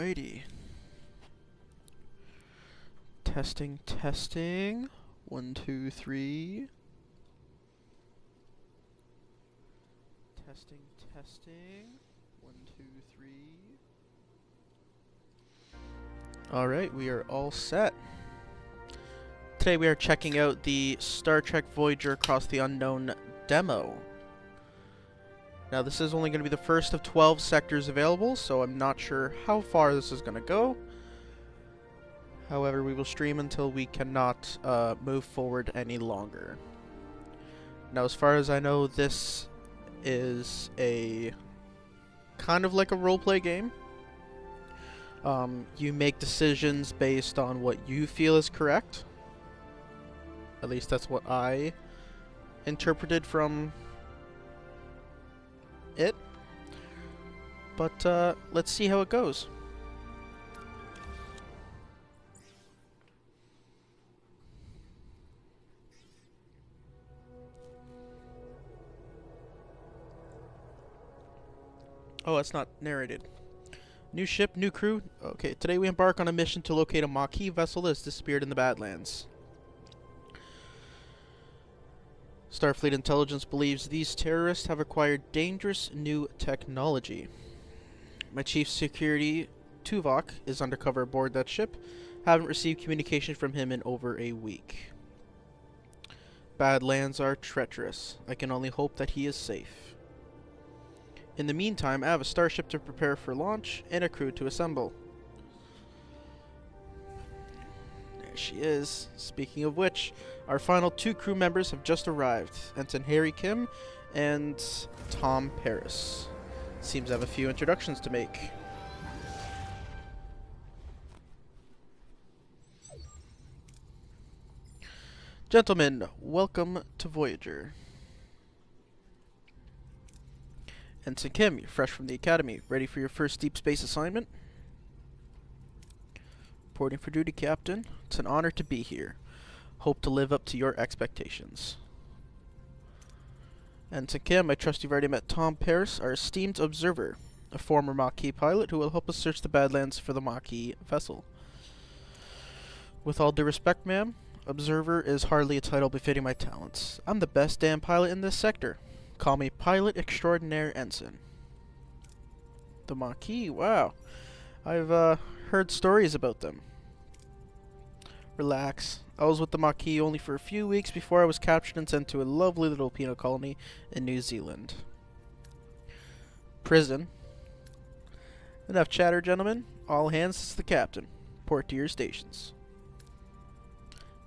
Alrighty. Testing, testing. 1, 2, 3. Testing, testing. 1, 2, 3. Alright, we are all set. Today we are checking out the Star Trek Voyager Across the Unknown demo. Now this is only going to be the first of 12 sectors available, so I'm not sure how far this is going to go. However, we will stream until we cannot move forward any longer. Now as far as I know, this is a kind of like a roleplay game. You make decisions based on what you feel is correct. At least that's what I interpreted from it. But let's see how it goes. Oh, it's not narrated. New ship, new crew. Okay, today we embark on a mission to locate a Maquis vessel that has disappeared in the Badlands. Starfleet intelligence believes these terrorists have acquired dangerous new technology. My chief security, Tuvok, is undercover aboard that ship. Haven't received communication from him in over a week. Badlands are treacherous. I can only hope that he is safe. In the meantime, I have a starship to prepare for launch and a crew to assemble. There she is. Speaking of which, our final 2 crew members have just arrived. Ensign Harry Kim and Tom Paris. Seems I have a few introductions to make. Gentlemen, welcome to Voyager. Ensign Kim, you're fresh from the academy. Ready for your first deep space assignment? Reporting for duty, Captain. It's an honor to be here. Hope to live up to your expectations. Ensign Kim, I trust you've already met Tom Paris, our esteemed observer, a former Maquis pilot who will help us search the Badlands for the Maquis vessel. With all due respect, ma'am, observer is hardly a title befitting my talents. I'm the best damn pilot in this sector. Call me Pilot Extraordinaire Ensign. The Maquis, wow. I've heard stories about them. Relax. I was with the Maquis only for a few weeks before I was captured and sent to a lovely little penal colony in New Zealand. Prison. Enough chatter, gentlemen. All hands, this is the captain. Report to your stations.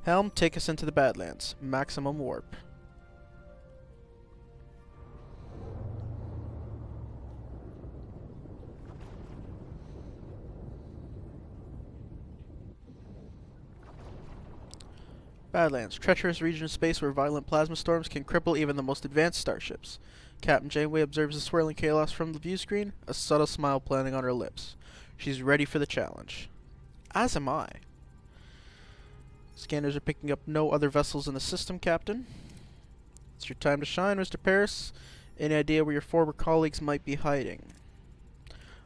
Helm, take us into the Badlands. Maximum warp. Badlands, treacherous region of space where violent plasma storms can cripple even the most advanced starships. Captain Janeway observes the swirling chaos from the view screen, a subtle smile playing on her lips. She's ready for the challenge. As am I. Scanners are picking up no other vessels in the system, Captain. It's your time to shine, Mr. Paris. Any idea where your former colleagues might be hiding?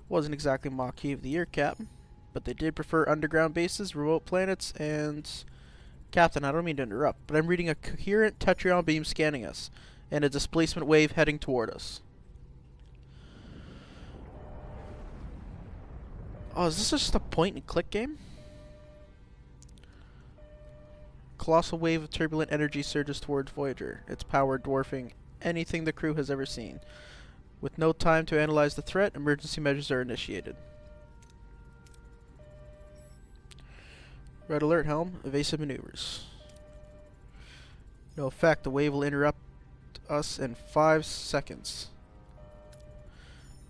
Wasn't exactly Maquis of the Year, Captain, but they did prefer underground bases, remote planets, and... Captain, I don't mean to interrupt, but I'm reading a coherent Tetrion beam scanning us, and a displacement wave heading toward us. Oh, is this just a point-and-click game? Colossal wave of turbulent energy surges towards Voyager, its power dwarfing anything the crew has ever seen. With no time to analyze the threat, emergency measures are initiated. Red alert, Helm. Evasive maneuvers. No effect. The wave will interrupt us in 5 seconds.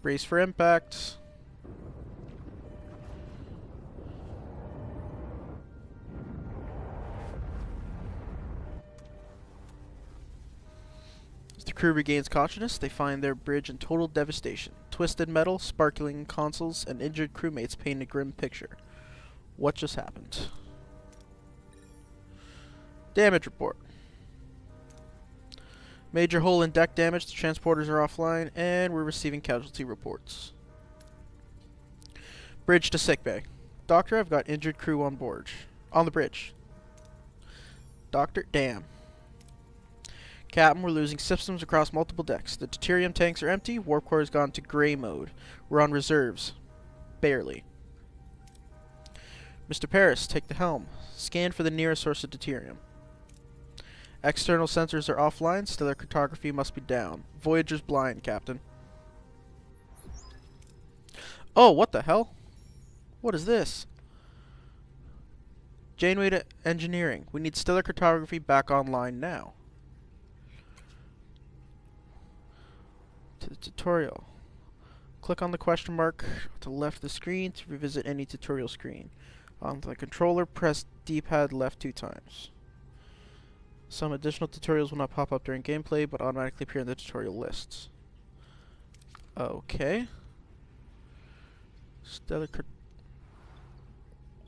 Brace for impact. As the crew regains consciousness, they find their bridge in total devastation. Twisted metal, sparkling consoles, and injured crewmates paint a grim picture. What just happened? Damage report. Major hull and deck damage. The transporters are offline, and we're receiving casualty reports. Bridge to sickbay. Doctor, I've got injured crew on board. On the bridge. Doctor, damn. Captain, we're losing systems across multiple decks. The deuterium tanks are empty. Warp core has gone to gray mode. We're on reserves. Barely. Mr. Paris, take the helm. Scan for the nearest source of deuterium. External sensors are offline. Stellar cartography must be down. Voyager's blind, Captain. Oh, what the hell? What is this? Janeway to engineering. We need stellar cartography back online now. To the tutorial. Click on the question mark to the left of the screen to revisit any tutorial screen. On the controller, press D-pad left 2 times. Some additional tutorials will not pop up during gameplay, but automatically appear in the tutorial lists. Okay. Stellar cart...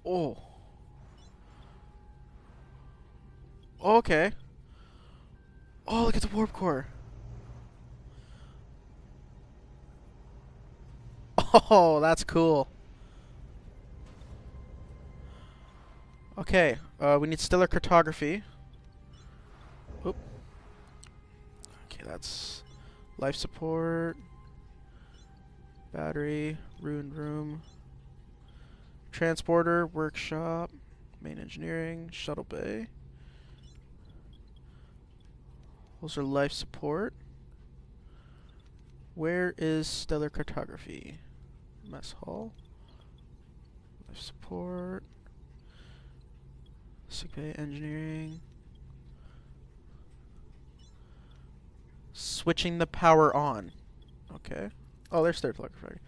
Oh. Okay. Oh, look at the warp core. Oh, that's cool. Okay, we need stellar cartography. Oop. Okay, that's life support, battery, ruined room, transporter, workshop, main engineering, shuttle bay. Those are life support. Where is stellar cartography? Mess hall. Life support. Sickbay engineering. Switching the power on. Okay. Oh, there's stellar cartography.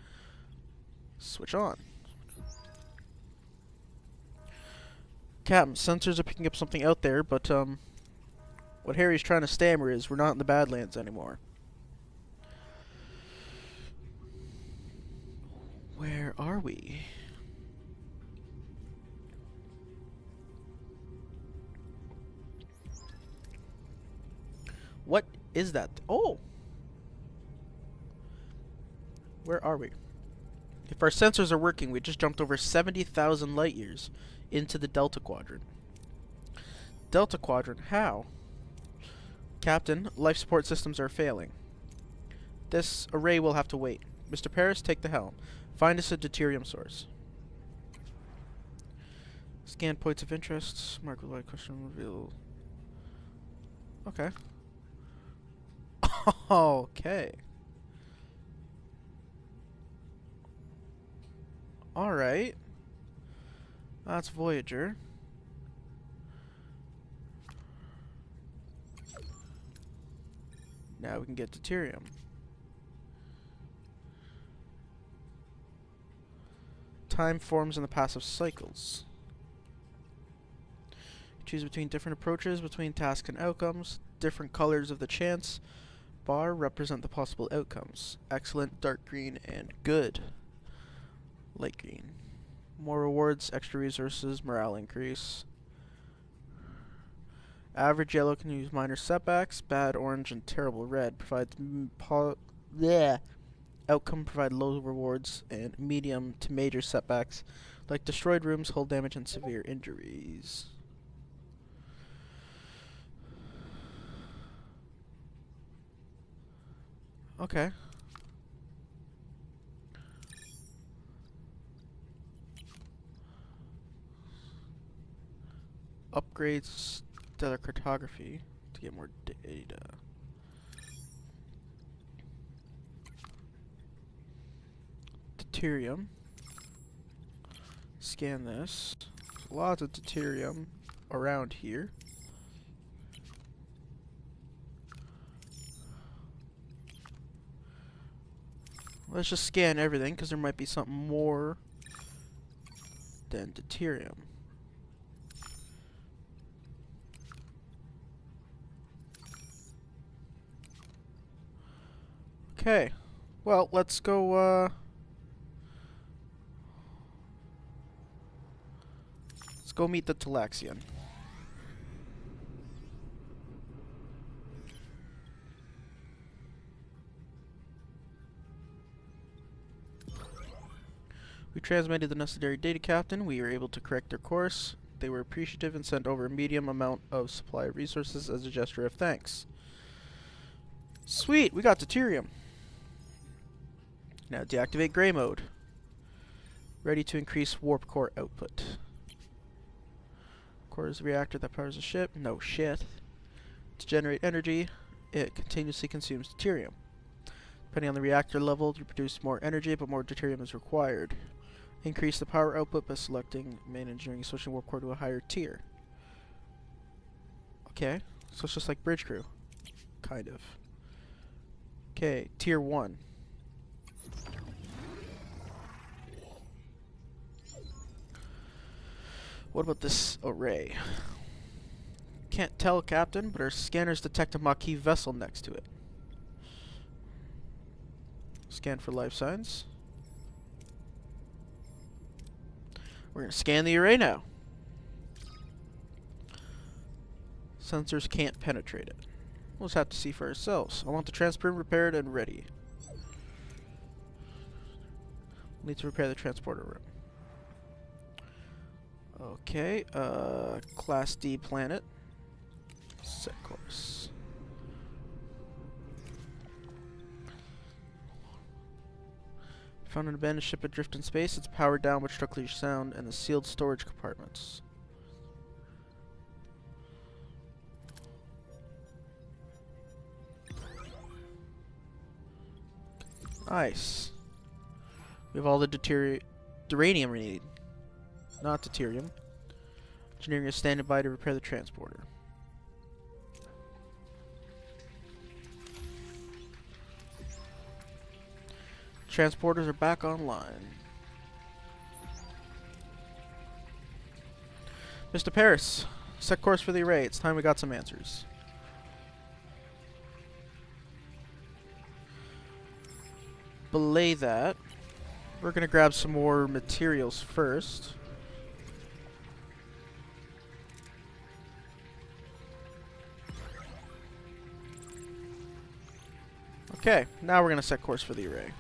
Switch on. Captain, sensors are picking up something out there, but what Harry's trying to stammer is we're not in the Badlands anymore. Where are we? What is that? Oh! Where are we? If our sensors are working, we just jumped over 70,000 light years into the Delta Quadrant. Delta Quadrant? How? Captain, life support systems are failing. This array will have to wait. Mr. Paris, take the helm. Find us a deuterium source. Scan points of interest. Mark with light question reveal. Okay. Okay. Alright. That's Voyager. Now we can get deuterium. Time forms in the passive cycles. Choose between different approaches between task and outcomes. Different colors of the chance bar represent the possible outcomes. Excellent, dark green, and good. Light green. More rewards, extra resources, morale increase. Average yellow can use minor setbacks. Bad orange and terrible red provides outcome provide low rewards, and medium to major setbacks like destroyed rooms, hull damage, and severe injuries. Okay. Upgrades stellar cartography to get more data. Deuterium. Scan this. Lots of deuterium around here. Let's just scan everything because there might be something more than deuterium. Okay. Well, let's go meet the Talaxian. We transmitted the necessary data, Captain. We were able to correct their course. They were appreciative and sent over a medium amount of supply of resources as a gesture of thanks. Sweet, we got deuterium. Now deactivate gray mode. Ready to increase warp core output. Core is the reactor that powers the ship. No shit. To generate energy, it continuously consumes deuterium. Depending on the reactor level, you produce more energy, but more deuterium is required. Increase the power output by selecting main engineering, switching warp core to a higher tier. Okay, so it's just like bridge crew. Kind of. Okay, tier 1. What about this array? Can't tell, Captain, but our scanners detect a Maquis vessel next to it. Scan for life signs. We're going to scan the array now. Sensors can't penetrate it. We'll just have to see for ourselves. I want the transport repaired and ready. Need to repair the transporter room. Okay, Class D planet. Set course. Found an abandoned ship adrift in space. It's powered down with structurally sound and the sealed storage compartments. Nice. We have all the deuterium we need. Not deuterium. Engineering is standing by to repair the transporter. Transporters are back online. Mr. Paris, set course for the array. It's time we got some answers. Belay that. We're gonna grab some more materials first. Okay, now we're gonna set course for the array.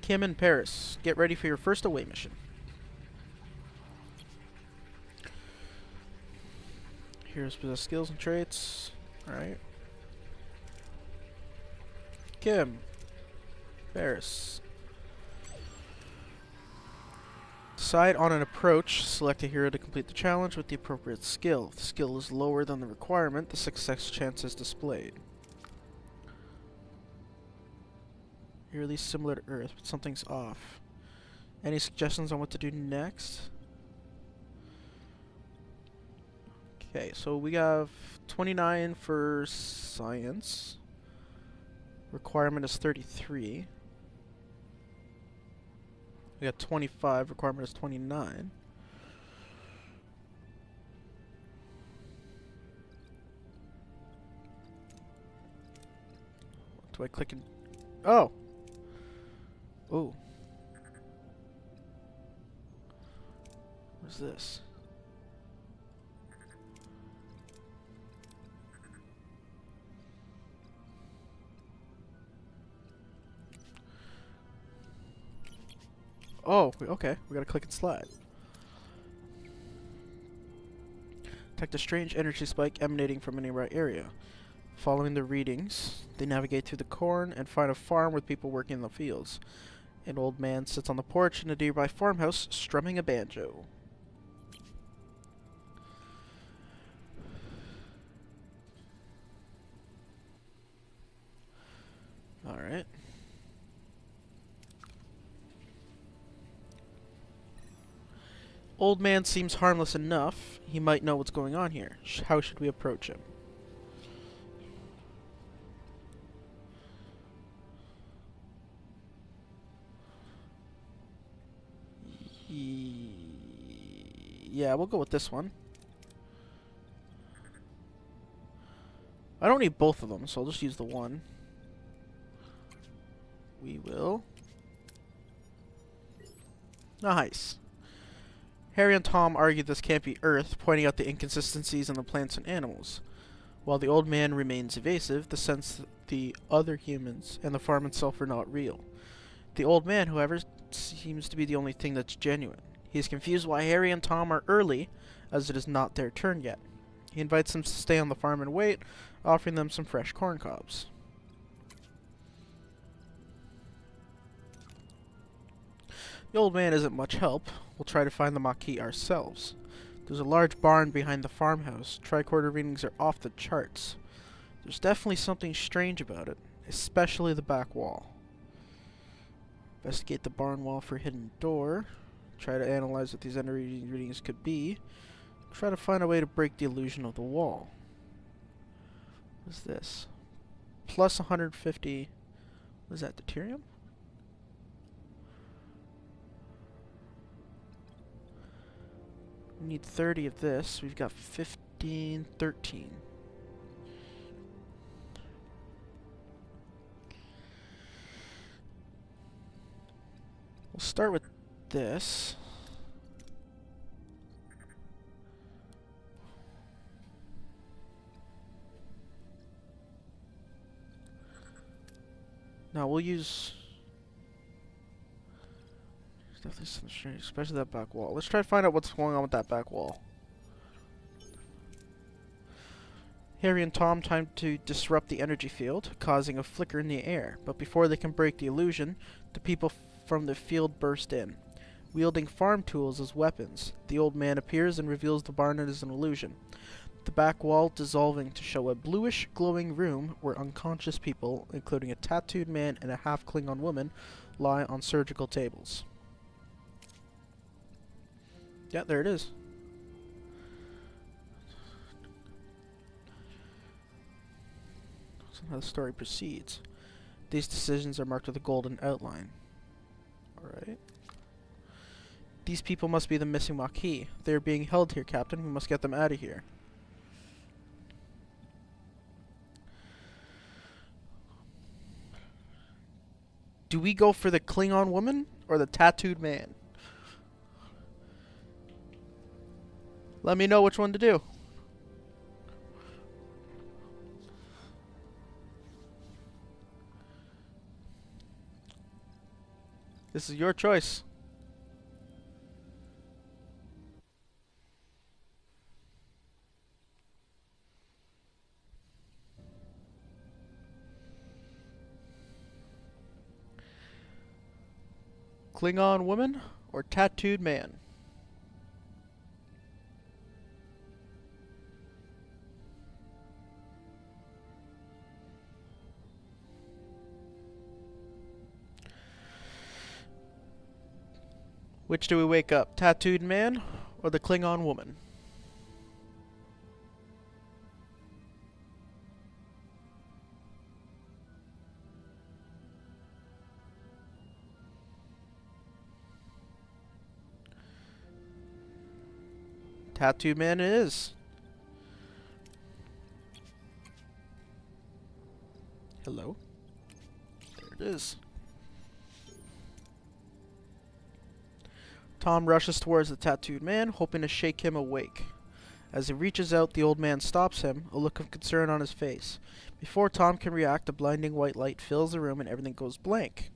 Kim and Paris, get ready for your first away mission. Here's possess skills and traits. Alright. Kim. Paris. Decide on an approach. Select a hero to complete the challenge with the appropriate skill. If the skill is lower than the requirement, the success chance is displayed. Eerily similar to Earth, but something's off. Any suggestions on what to do next? Okay, so we have 29 for science. Requirement is 33. We got 25. Requirement is 29. Do I click in? Oh! Ooh. What's this? Oh, okay. We gotta click and slide. Detect a strange energy spike emanating from a nearby area. Following the readings, they navigate through the corn and find a farm with people working in the fields. An old man sits on the porch in a nearby farmhouse, strumming a banjo. Alright. Old man seems harmless enough. He might know what's going on here. How should we approach him? Yeah, we'll go with this one. I don't need both of them, so I'll just use the one. We will. Nice. Harry and Tom argue this can't be Earth, pointing out the inconsistencies in the plants and animals. While the old man remains evasive, the sense that the other humans and the farm itself are not real. The old man, however, seems to be the only thing that's genuine. He is confused why Harry and Tom are early, as it is not their turn yet. He invites them to stay on the farm and wait, offering them some fresh corn cobs. The old man isn't much help. We'll try to find the Maquis ourselves. There's a large barn behind the farmhouse. Tricorder readings are off the charts. There's definitely something strange about it, especially the back wall. Investigate the barn wall for a hidden door. Try to analyze what these energy readings could be. Try to find a way to break the illusion of the wall. What is this? Plus 150. What is that, deuterium? We need 30 of this. We've got 15, 13. We'll start with this. Now we'll use... There's definitely something strange, especially that back wall. Let's try to find out what's going on with that back wall. Harry and Tom time to disrupt the energy field, causing a flicker in the air. But before they can break the illusion, the people from the field burst in, wielding farm tools as weapons. The old man appears and reveals the barn is an illusion. The back wall dissolving to show a bluish glowing room where unconscious people, including a tattooed man and a half Klingon woman, lie on surgical tables. Yeah, there it is. That's how the story proceeds. These decisions are marked with a golden outline. Alright. These people must be the missing Maquis. They are being held here, Captain. We must get them out of here. Do we go for the Klingon woman or the tattooed man? Let me know which one to do. This is your choice. Klingon woman or tattooed man? Which do we wake up? Tattooed man or the Klingon woman? Tattooed man it is. Hello? There it is. Tom rushes towards the tattooed man, hoping to shake him awake. As he reaches out, the old man stops him, a look of concern on his face. Before Tom can react, a blinding white light fills the room and everything goes blank.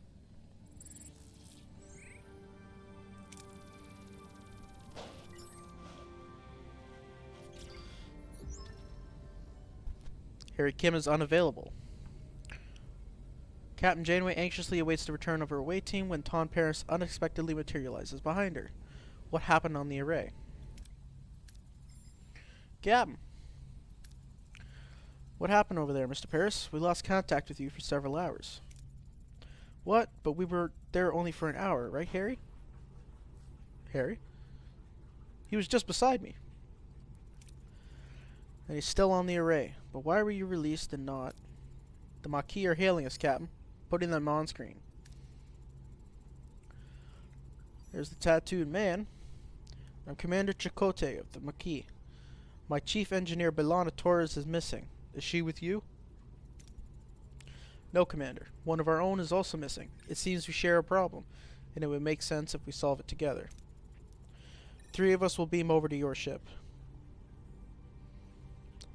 Harry Kim is unavailable. Captain Janeway anxiously awaits the return of her away team when Tom Paris unexpectedly materializes behind her. What happened on the array? Captain! What happened over there, Mr. Paris? We lost contact with you for several hours. What? But we were there only for an hour, right, Harry? Harry? He was just beside me. And he's still on the array. But why were you released and not? The Maquis are hailing us, Captain. Putting them on screen. There's the tattooed man. I'm Commander Chakotay of the Maquis. My chief engineer, Belana Torres, is missing. Is she with you? No, Commander. One of our own is also missing. It seems we share a problem, and it would make sense if we solve it together. 3 of us will beam over to your ship.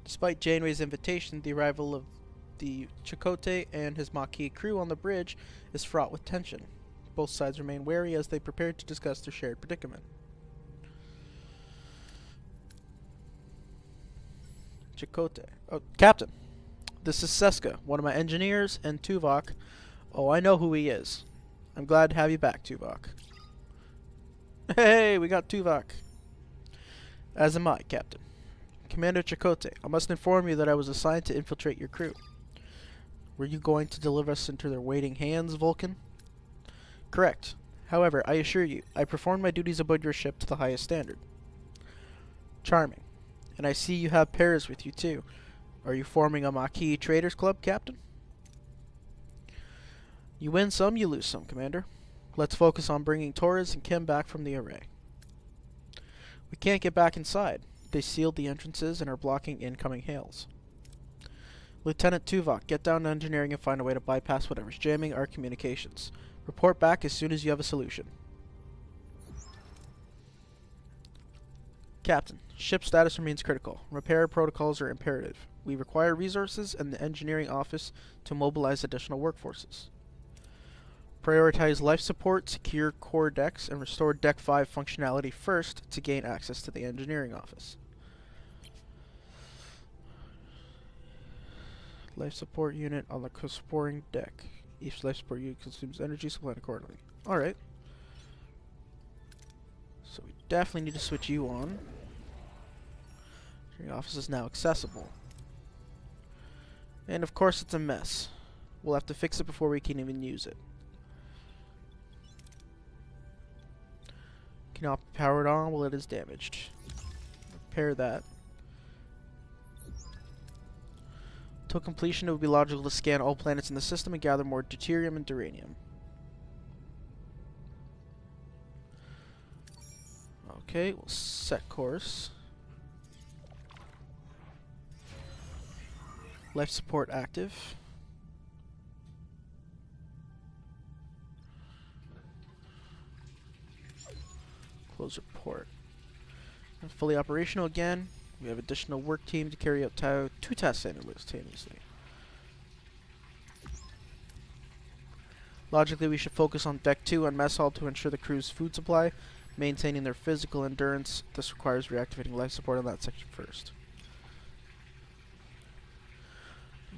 Despite Janeway's invitation, the arrival of the Chakotay and his Maquis crew on the bridge is fraught with tension. Both sides remain wary as they prepare to discuss their shared predicament. Chakotay. Oh, Captain. This is Seska, one of my engineers, and Tuvok. Oh, I know who he is. I'm glad to have you back, Tuvok. Hey, we got Tuvok. As am I, Captain. Commander Chakotay, I must inform you that I was assigned to infiltrate your crew. Were you going to deliver us into their waiting hands, Vulcan? Correct. However, I assure you, I performed my duties aboard your ship to the highest standard. Charming. And I see you have Paris with you, too. Are you forming a Maquis Traders Club, Captain? You win some, you lose some, Commander. Let's focus on bringing Torres and Kim back from the array. We can't get back inside. They sealed the entrances and are blocking incoming hails. Lieutenant Tuvok, get down to engineering and find a way to bypass whatever's jamming our communications. Report back as soon as you have a solution. Captain, ship status remains critical. Repair protocols are imperative. We require resources and the engineering office to mobilize additional workforces. Prioritize life support, secure core decks, and restore Deck 5 functionality first to gain access to the engineering office. Life support unit on the supporting deck. Each life support unit consumes energy supplied accordingly. Alright. So we definitely need to switch you on. Your office is now accessible. And of course it's a mess. We'll have to fix it before we can even use it. Cannot be powered on while it is damaged. Repair that. Till completion, it would be logical to scan all planets in the system and gather more deuterium and duranium. Okay, we'll set course. Life support active. Close report. And fully operational again. We have additional work team to carry out 2 tasks simultaneously. Logically, we should focus on Deck 2 and Mess Hall to ensure the crew's food supply, maintaining their physical endurance. This requires reactivating life support on that section first.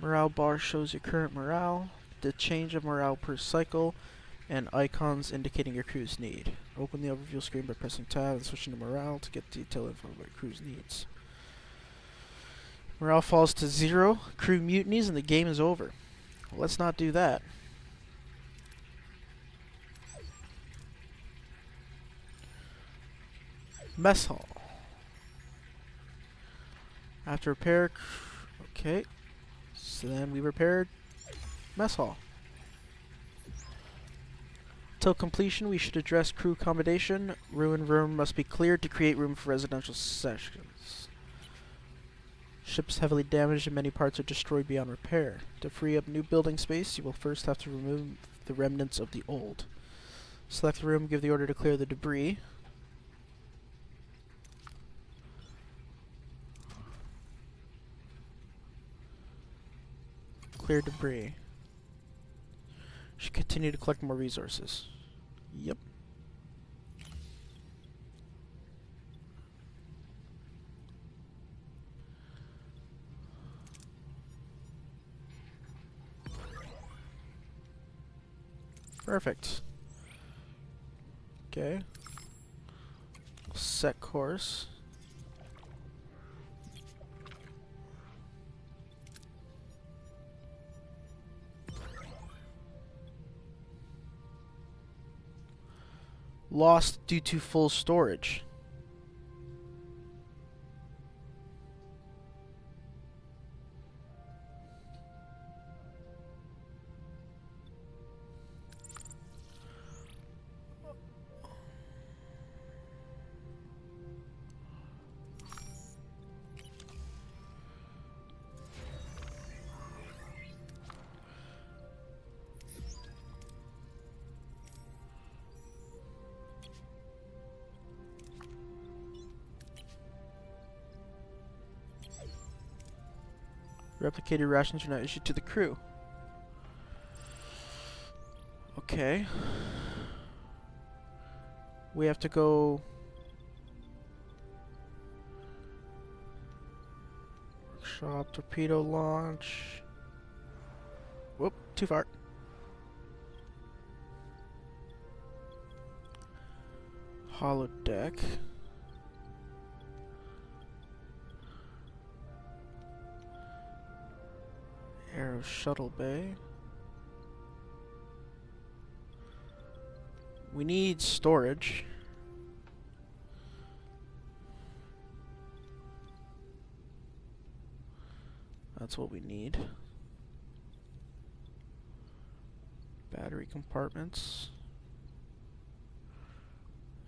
Morale bar shows your current morale, the change of morale per cycle, and icons indicating your crew's need. Open the overview screen by pressing tab and switching to morale to get detailed info about your crew's needs. Morale falls to 0, crew mutinies, and the game is over. Well, let's not do that. Mess hall. After repair, okay. So then we repaired mess hall. Till completion, we should address crew accommodation. Ruined room must be cleared to create room for residential sessions. Ship's heavily damaged and many parts are destroyed beyond repair. To free up new building space, you will first have to remove the remnants of the old. Select the room, give the order to clear the debris. Clear debris. Should continue to collect more resources. Yep. Perfect. Okay. Set course. Lost due to full storage. Replicated rations are not issued to the crew. Okay. We have to go... Workshop, torpedo launch... Whoop, too far. Holodeck. Aero shuttle bay. We need storage. That's what we need. Battery compartments.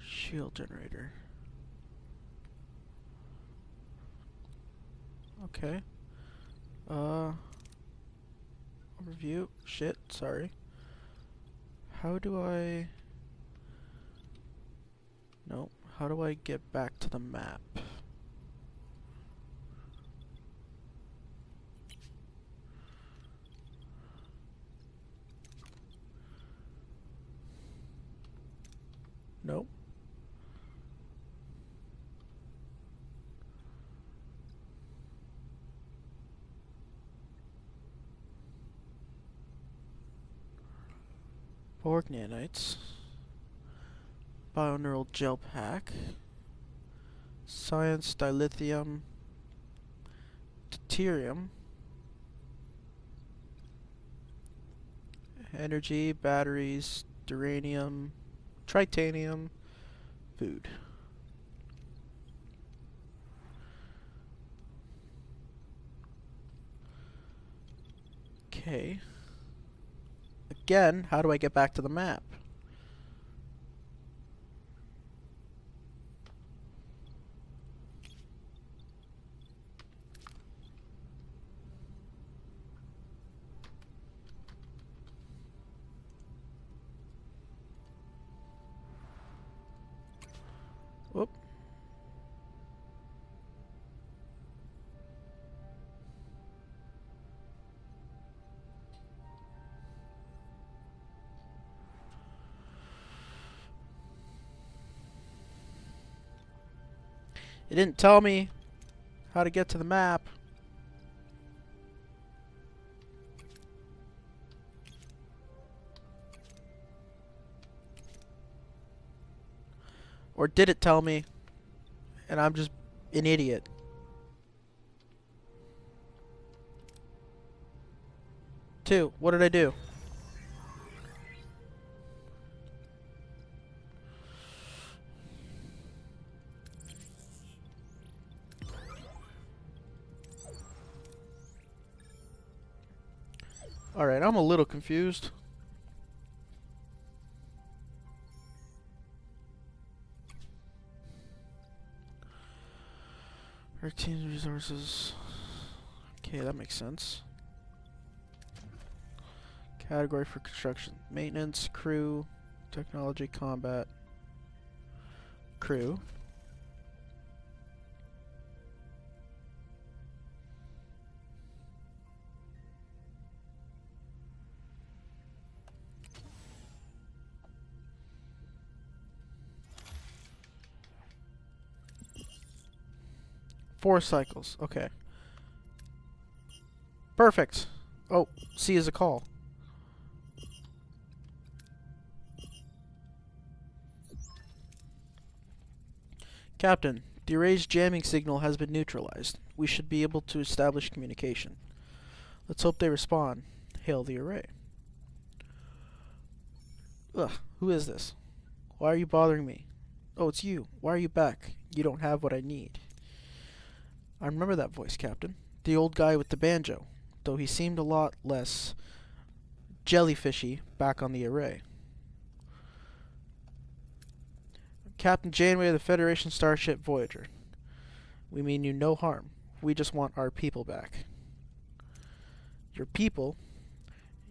Shield generator. Okay. Overview. Shit, sorry. How do I... No. How do I get back to the map? Nope. Borg nanites. Bioneural gel pack. Science dilithium. Deuterium. Energy, batteries, duranium, tritanium, food. Okay. Again, how do I get back to the map? Whoop. It didn't tell me how to get to the map. Or did it tell me? And I'm just an idiot. Two. What did I do? Alright, I'm a little confused. Our team's resources. Okay, that makes sense. Category for construction. Maintenance, crew, technology, combat. Crew. Four cycles. Okay. Perfect. Oh, C is a call. Captain, the array's jamming signal has been neutralized. We should be able to establish communication. Let's hope they respond. Hail the array. Ugh, who is this? Why are you bothering me? Oh, it's you. Why are you back? You don't have what I need. I remember that voice, Captain. The old guy with the banjo, though he seemed a lot less jellyfishy back on the array. Captain Janeway of the Federation starship Voyager. We mean you no harm. We just want our people back. Your people?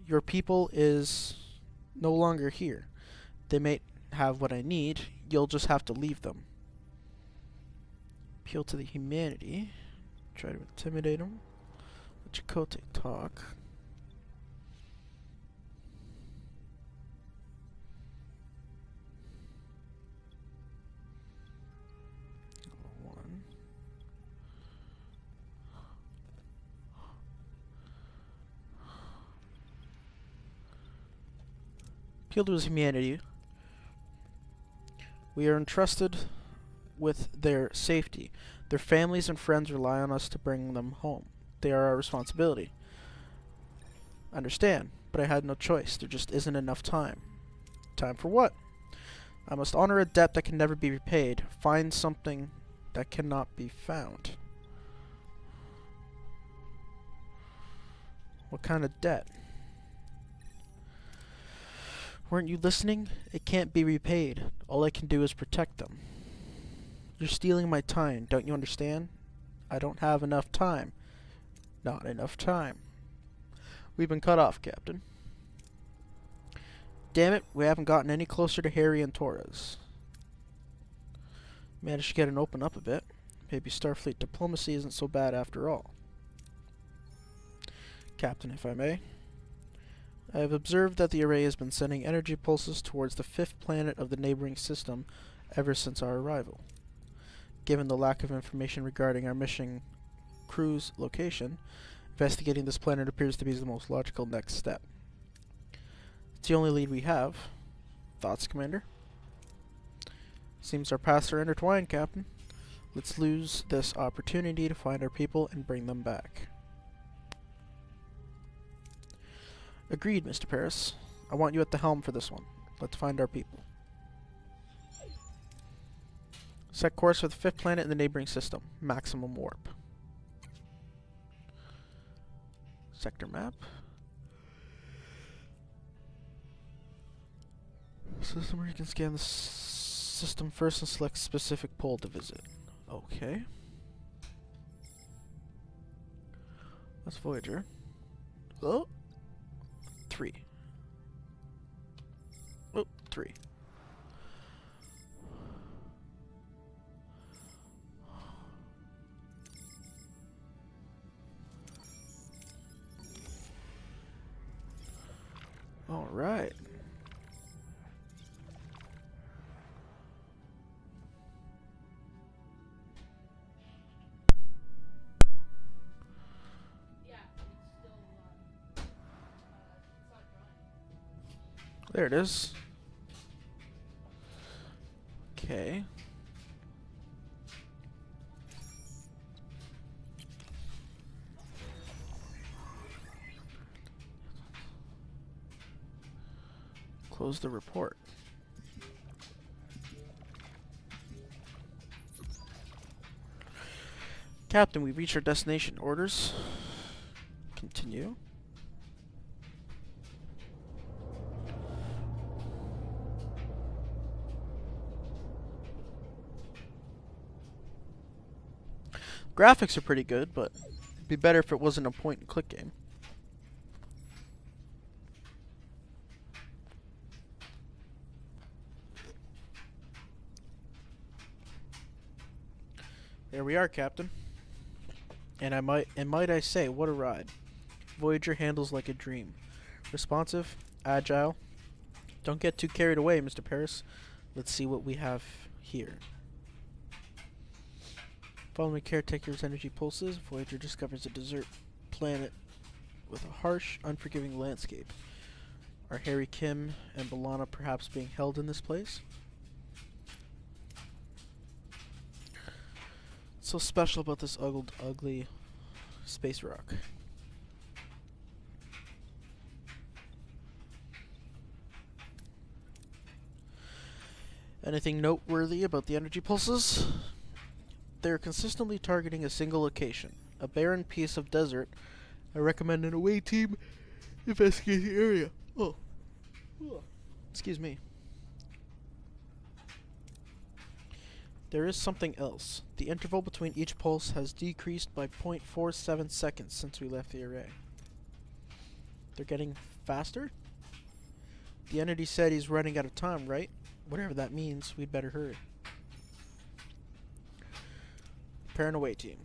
Your people is no longer here. They may have what I need. You'll just have to leave them. Appeal to the humanity. Try to intimidate them. Chakotay talk. Appeal to his humanity. We are entrusted with their safety. Their families and friends rely on us to bring them home. They are our responsibility. I understand, but I had no choice. There just isn't enough time. Time for what? I must honor a debt that can never be repaid. Find something that cannot be found. What kind of debt? Weren't you listening? It can't be repaid. All I can do is protect them. You're stealing my time, don't you understand? I don't have enough time. Not enough time. We've been cut off, Captain. Damn it, we haven't gotten any closer to Harry and Torres. Managed to get an open up a bit. Maybe Starfleet diplomacy isn't so bad after all. Captain, if I may. I have observed that the array has been sending energy pulses towards the 5th planet of the neighboring system ever since our arrival. Given the lack of information regarding our mission crew's location, investigating this planet appears to be the most logical next step. It's the only lead we have. Thoughts, Commander? Seems our paths are intertwined, Captain. Let's lose this opportunity to find our people and bring them back. Agreed, Mr. Paris. I want you at the helm for this one. Let's find our people. Set course for the 5th planet in the neighboring system. Maximum warp. Sector map. System where you can scan the system first and select specific pole to visit. Okay. That's Voyager. Oh! 3. Oh, 3. All right. There it is. Okay. Close the report. Captain, we've reached our destination. Orders. Continue. Graphics are pretty good, but it'd be better if it wasn't a point-and-click game. There we are, Captain. And might I say, what a ride. Voyager handles like a dream. Responsive, agile. Don't get too carried away, Mr. Paris. Let's see what we have here. Following Caretaker's energy pulses, Voyager discovers a desert planet with a harsh, unforgiving landscape. Are Harry, Kim, and B'Elanna perhaps being held in this place? What's so special about this ugly space rock? Anything noteworthy about the energy pulses? They're consistently targeting a single location, a barren piece of desert. I recommend an away team investigate the area. Oh. Excuse me. There is something else. The interval between each pulse has decreased by 0.47 seconds since we left the array. They're getting faster? The entity said he's running out of time, right? Whatever that means, we'd better hurry. Prepare an away team.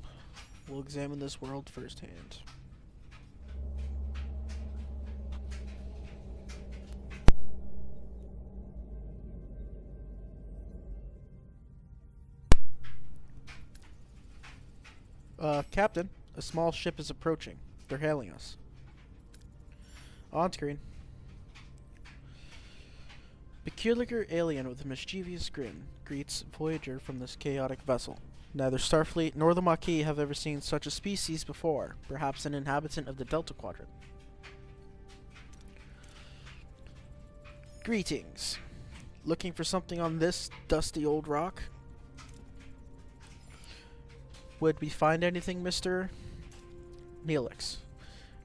We'll examine this world firsthand. Captain, a small ship is approaching. They're hailing us. On screen. Peculiar alien with a mischievous grin greets Voyager from this chaotic vessel. Neither Starfleet nor the Maquis have ever seen such a species before, perhaps an inhabitant of the Delta Quadrant. Greetings. Looking for something on this dusty old rock? Would we find anything, Mr. Neelix?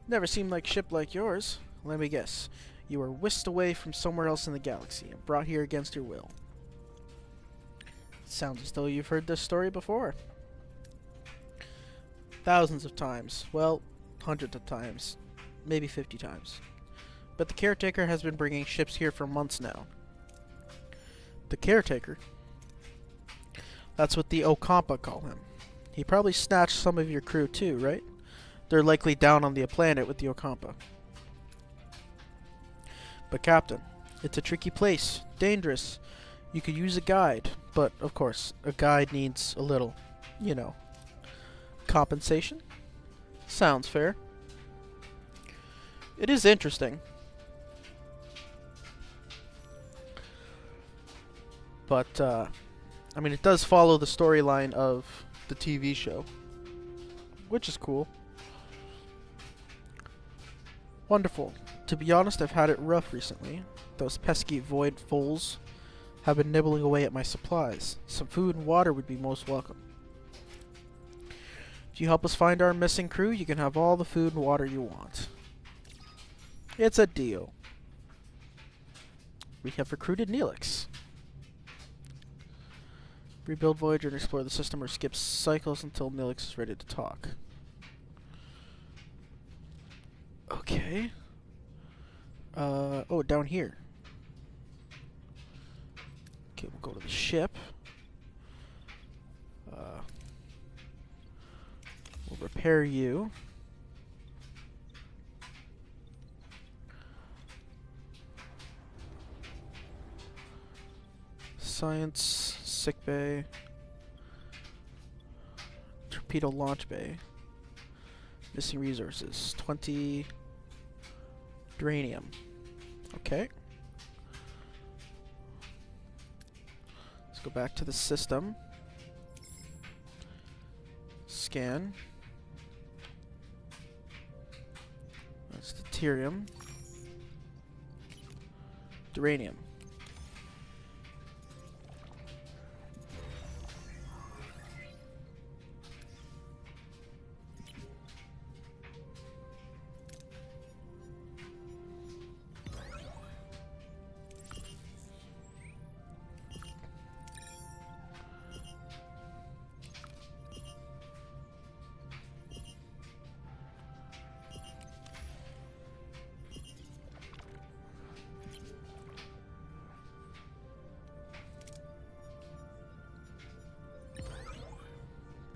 Never seemed like ship like yours. Let me guess. You were whisked away from somewhere else in the galaxy and brought here against your will. Sounds as though you've heard this story before. Thousands of times. Well, hundreds of times. Maybe 50 times. But the caretaker has been bringing ships here for months now. The caretaker? That's what the Ocampa call him. He probably snatched some of your crew too, right? They're likely down on the planet with the Ocampa. But Captain, it's a tricky place. Dangerous. You could use a guide. But, of course, a guide needs a little, you know, compensation. Sounds fair. It is interesting. But, I mean, it does follow the storyline of the TV show, which is cool. Wonderful. To be honest, I've had it rough recently. Those pesky void foals have been nibbling away at my supplies. Some food and water would be most welcome. If you help us find our missing crew, you can have all the food and water you want. It's a deal. We have recruited Neelix. Rebuild Voyager and explore the system or skip cycles until Neelix is ready to talk. Okay. Oh, down here. Okay, we'll go to the ship. We'll repair you. Science, sickbay, torpedo launch bay, missing resources, 20 uranium. Okay. Let's go back to the system. Scan. That's deuterium. Uranium.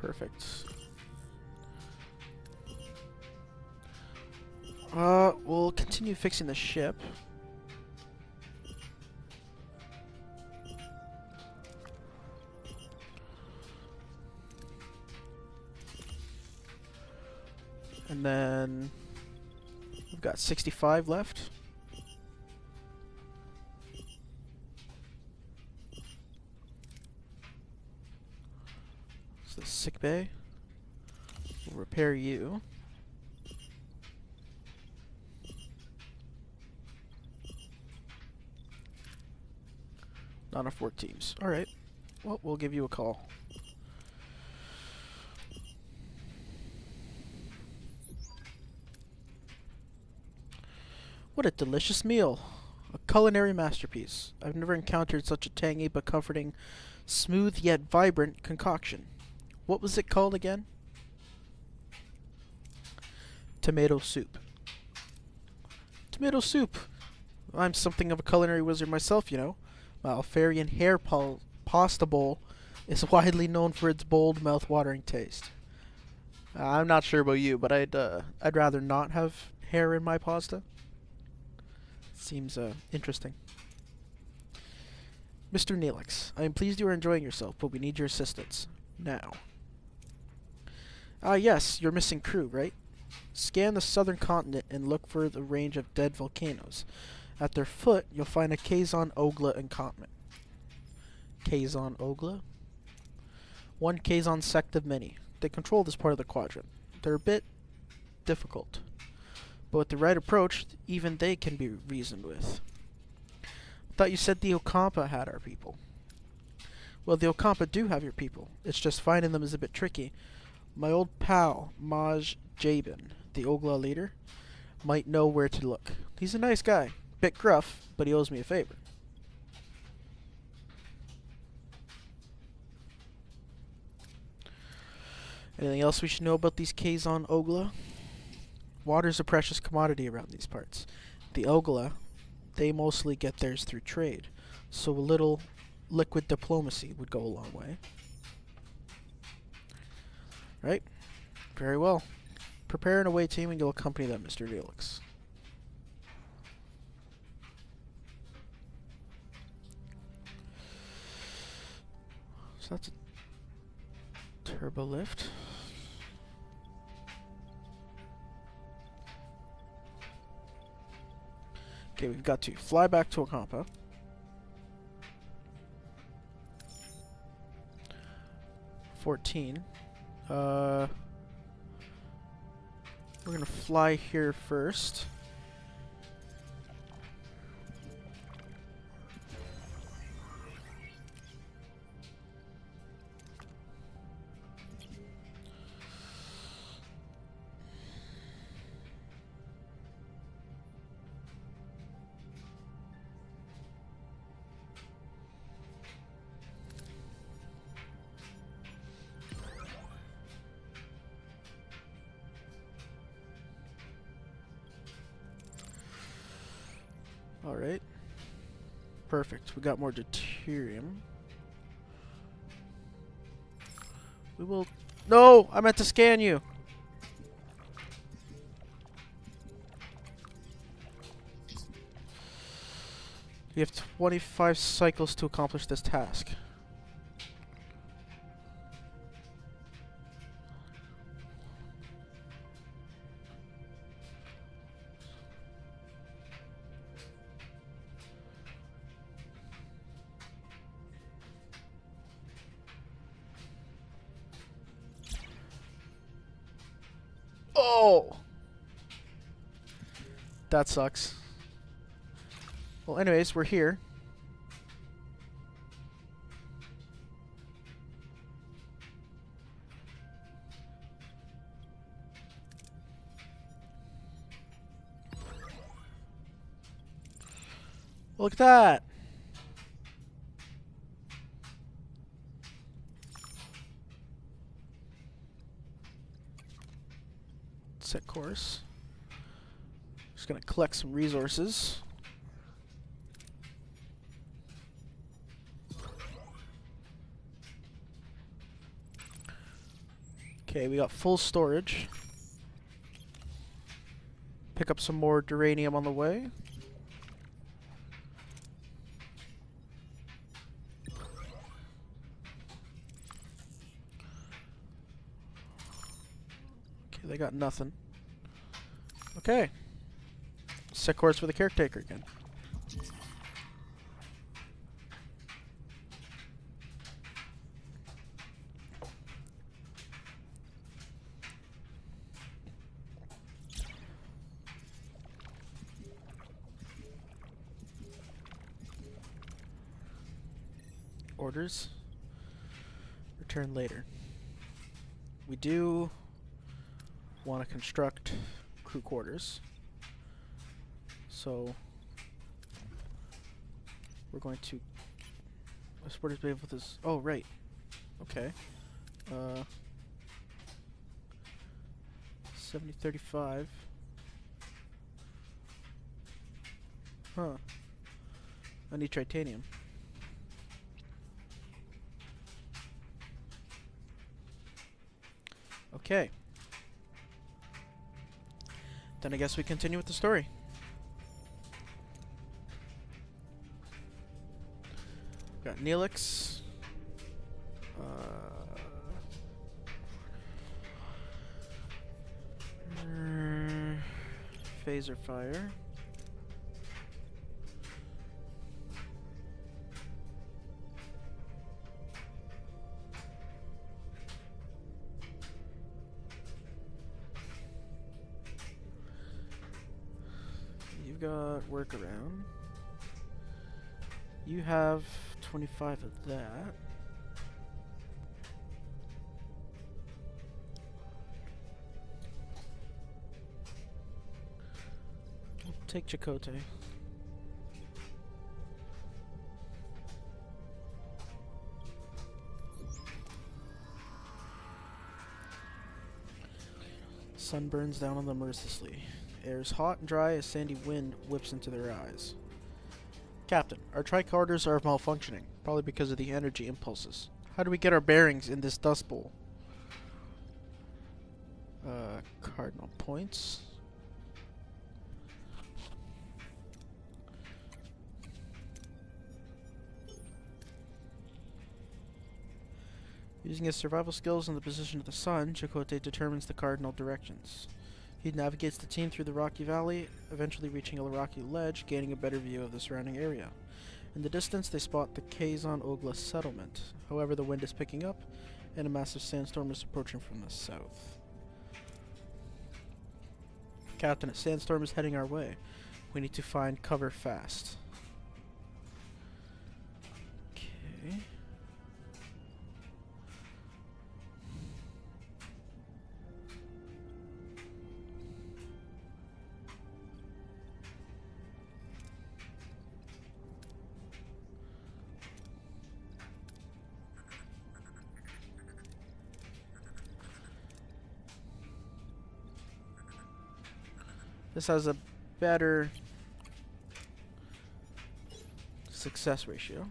Perfect. We'll continue fixing the ship. And then we've got 65 left. So the sick bay. We'll repair you. Not enough work teams. Alright. Well, we'll give you a call. What a delicious meal. A culinary masterpiece. I've never encountered such a tangy but comforting, smooth yet vibrant concoction. What was it called again? Tomato soup. Tomato soup. I'm something of a culinary wizard myself, you know. My Alfarian hair pasta bowl is widely known for its bold, mouth-watering taste. I'm not sure about you, but I'd rather not have hair in my pasta. Seems interesting. Mr. Neelix, I am pleased you are enjoying yourself, but we need your assistance. Now. Ah yes, your missing crew, right? Scan the southern continent and look for the range of dead volcanoes. At their foot, you'll find a Kazon Ogla encampment. Kazon Ogla? One Kazon sect of many. They control this part of the quadrant. They're a bit difficult, but with the right approach, even they can be reasoned with. I thought you said the Okampa had our people. Well, the Okampa do have your people. It's just finding them is a bit tricky. My old pal, Maj Jabin, the Ogla leader, might know where to look. He's a nice guy. Bit gruff, but he owes me a favor. Anything else we should know about these Kazon Ogla? Water's a precious commodity around these parts. The Ogla, they mostly get theirs through trade, so a little liquid diplomacy would go a long way. Right? Very well. Prepare an away team and you'll accompany them, Mr. Felix. So that's a turbo lift. Okay, we've got to fly back to Okampa. We're gonna fly here first. Alright. Perfect. We got more deuterium. We will... No! I meant to scan you! You have 25 cycles to accomplish this task. Oh! That sucks. Well, anyways, we're here. Look at that! Set course. Just gonna collect some resources. Okay, we got full storage. Pick up some more duranium on the way. Okay, they got nothing. Okay. Set course for the caretaker again. Orders. Return later. We do want to construct crew quarters. So we're going to what is with this? Oh, right. Okay. 7035. Huh. I need titanium. Okay. Then I guess we continue with the story. Got Neelix. phaser fire. You've got workaround. You have 25 of that. Take Chakotay. Sun burns down on them mercilessly. Air is hot and dry as sandy wind whips into their eyes. Captain, our tricorders are malfunctioning, probably because of the energy impulses. How do we get our bearings in this dust bowl? Cardinal points. Using his survival skills and the position of the sun, Chakotay determines the cardinal directions. He navigates the team through the rocky valley, eventually reaching a rocky ledge, gaining a better view of the surrounding area. In the distance, they spot the Kazon Ogla settlement. However, the wind is picking up, and a massive sandstorm is approaching from the south. Captain, a sandstorm is heading our way. We need to find cover fast. Okay. This has a better success ratio.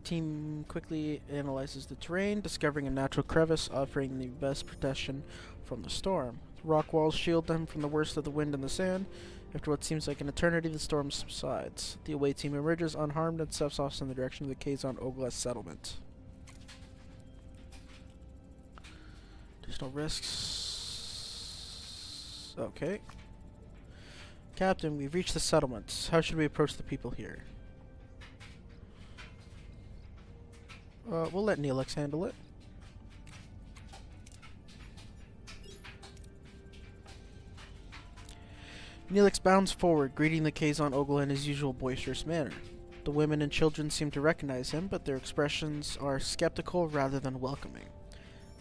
Team quickly analyzes the terrain, discovering a natural crevice offering the best protection from the storm. Rock walls shield them from the worst of the wind and the sand. After what seems like an eternity, the storm subsides. The away team emerges unharmed and steps off in the direction of the Kazon Ogla settlement. Additional risks. Okay. Captain, we've reached the settlements. How should we approach the people here? We'll let Neelix handle it. Neelix bounds forward, greeting the Kazon Ogla in his usual boisterous manner. The women and children seem to recognize him, but their expressions are skeptical rather than welcoming.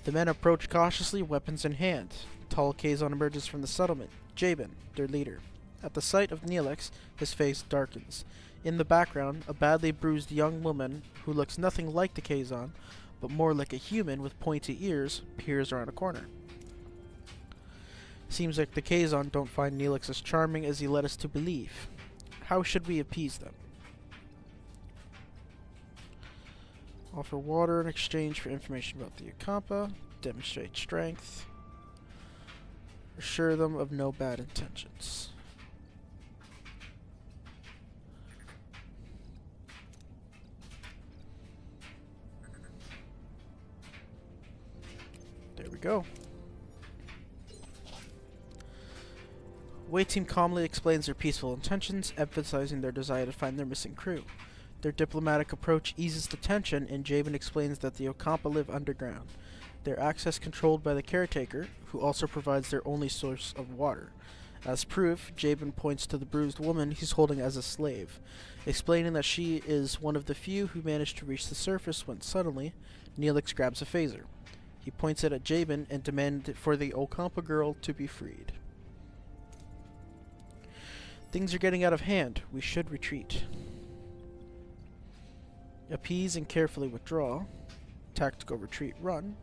The men approach cautiously, weapons in hand. Tall Kazon emerges from the settlement, Jabin, their leader. At the sight of Neelix, his face darkens. In the background, a badly bruised young woman, who looks nothing like the Kazon, but more like a human with pointy ears, peers around a corner. Seems like the Kazon don't find Neelix as charming as he led us to believe. How should we appease them? Offer water in exchange for information about the Okampa. Demonstrate strength. Assure them of no bad intentions. There we go. Away team calmly explains their peaceful intentions, emphasizing their desire to find their missing crew. Their diplomatic approach eases the tension, and Jabin explains that the Okampa live underground. Their access controlled by the caretaker, who also provides their only source of water. As proof, Jabin points to the bruised woman he's holding as a slave, explaining that she is one of the few who managed to reach the surface when suddenly, Neelix grabs a phaser. He points it at Jabin and demands for the Okampa girl to be freed. Things are getting out of hand. We should retreat. Appease and carefully withdraw. Tactical retreat run.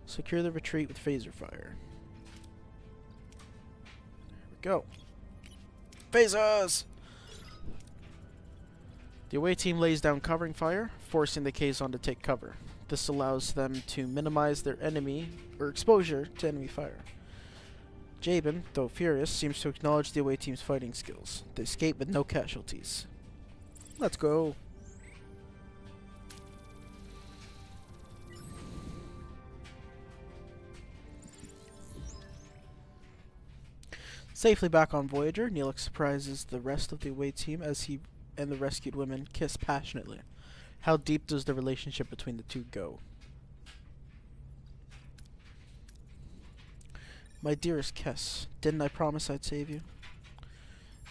Secure the retreat with phaser fire. There we go. Phasers! The away team lays down covering fire, forcing the Kazon to take cover. This allows them to minimize their enemy or exposure to enemy fire. Jabin, though furious, seems to acknowledge the away team's fighting skills. They escape with no casualties. Let's go. Safely back on Voyager, Neelix surprises the rest of the away team as he and the rescued women kiss passionately. How deep does the relationship between the two go? My dearest Kess, didn't I promise I'd save you?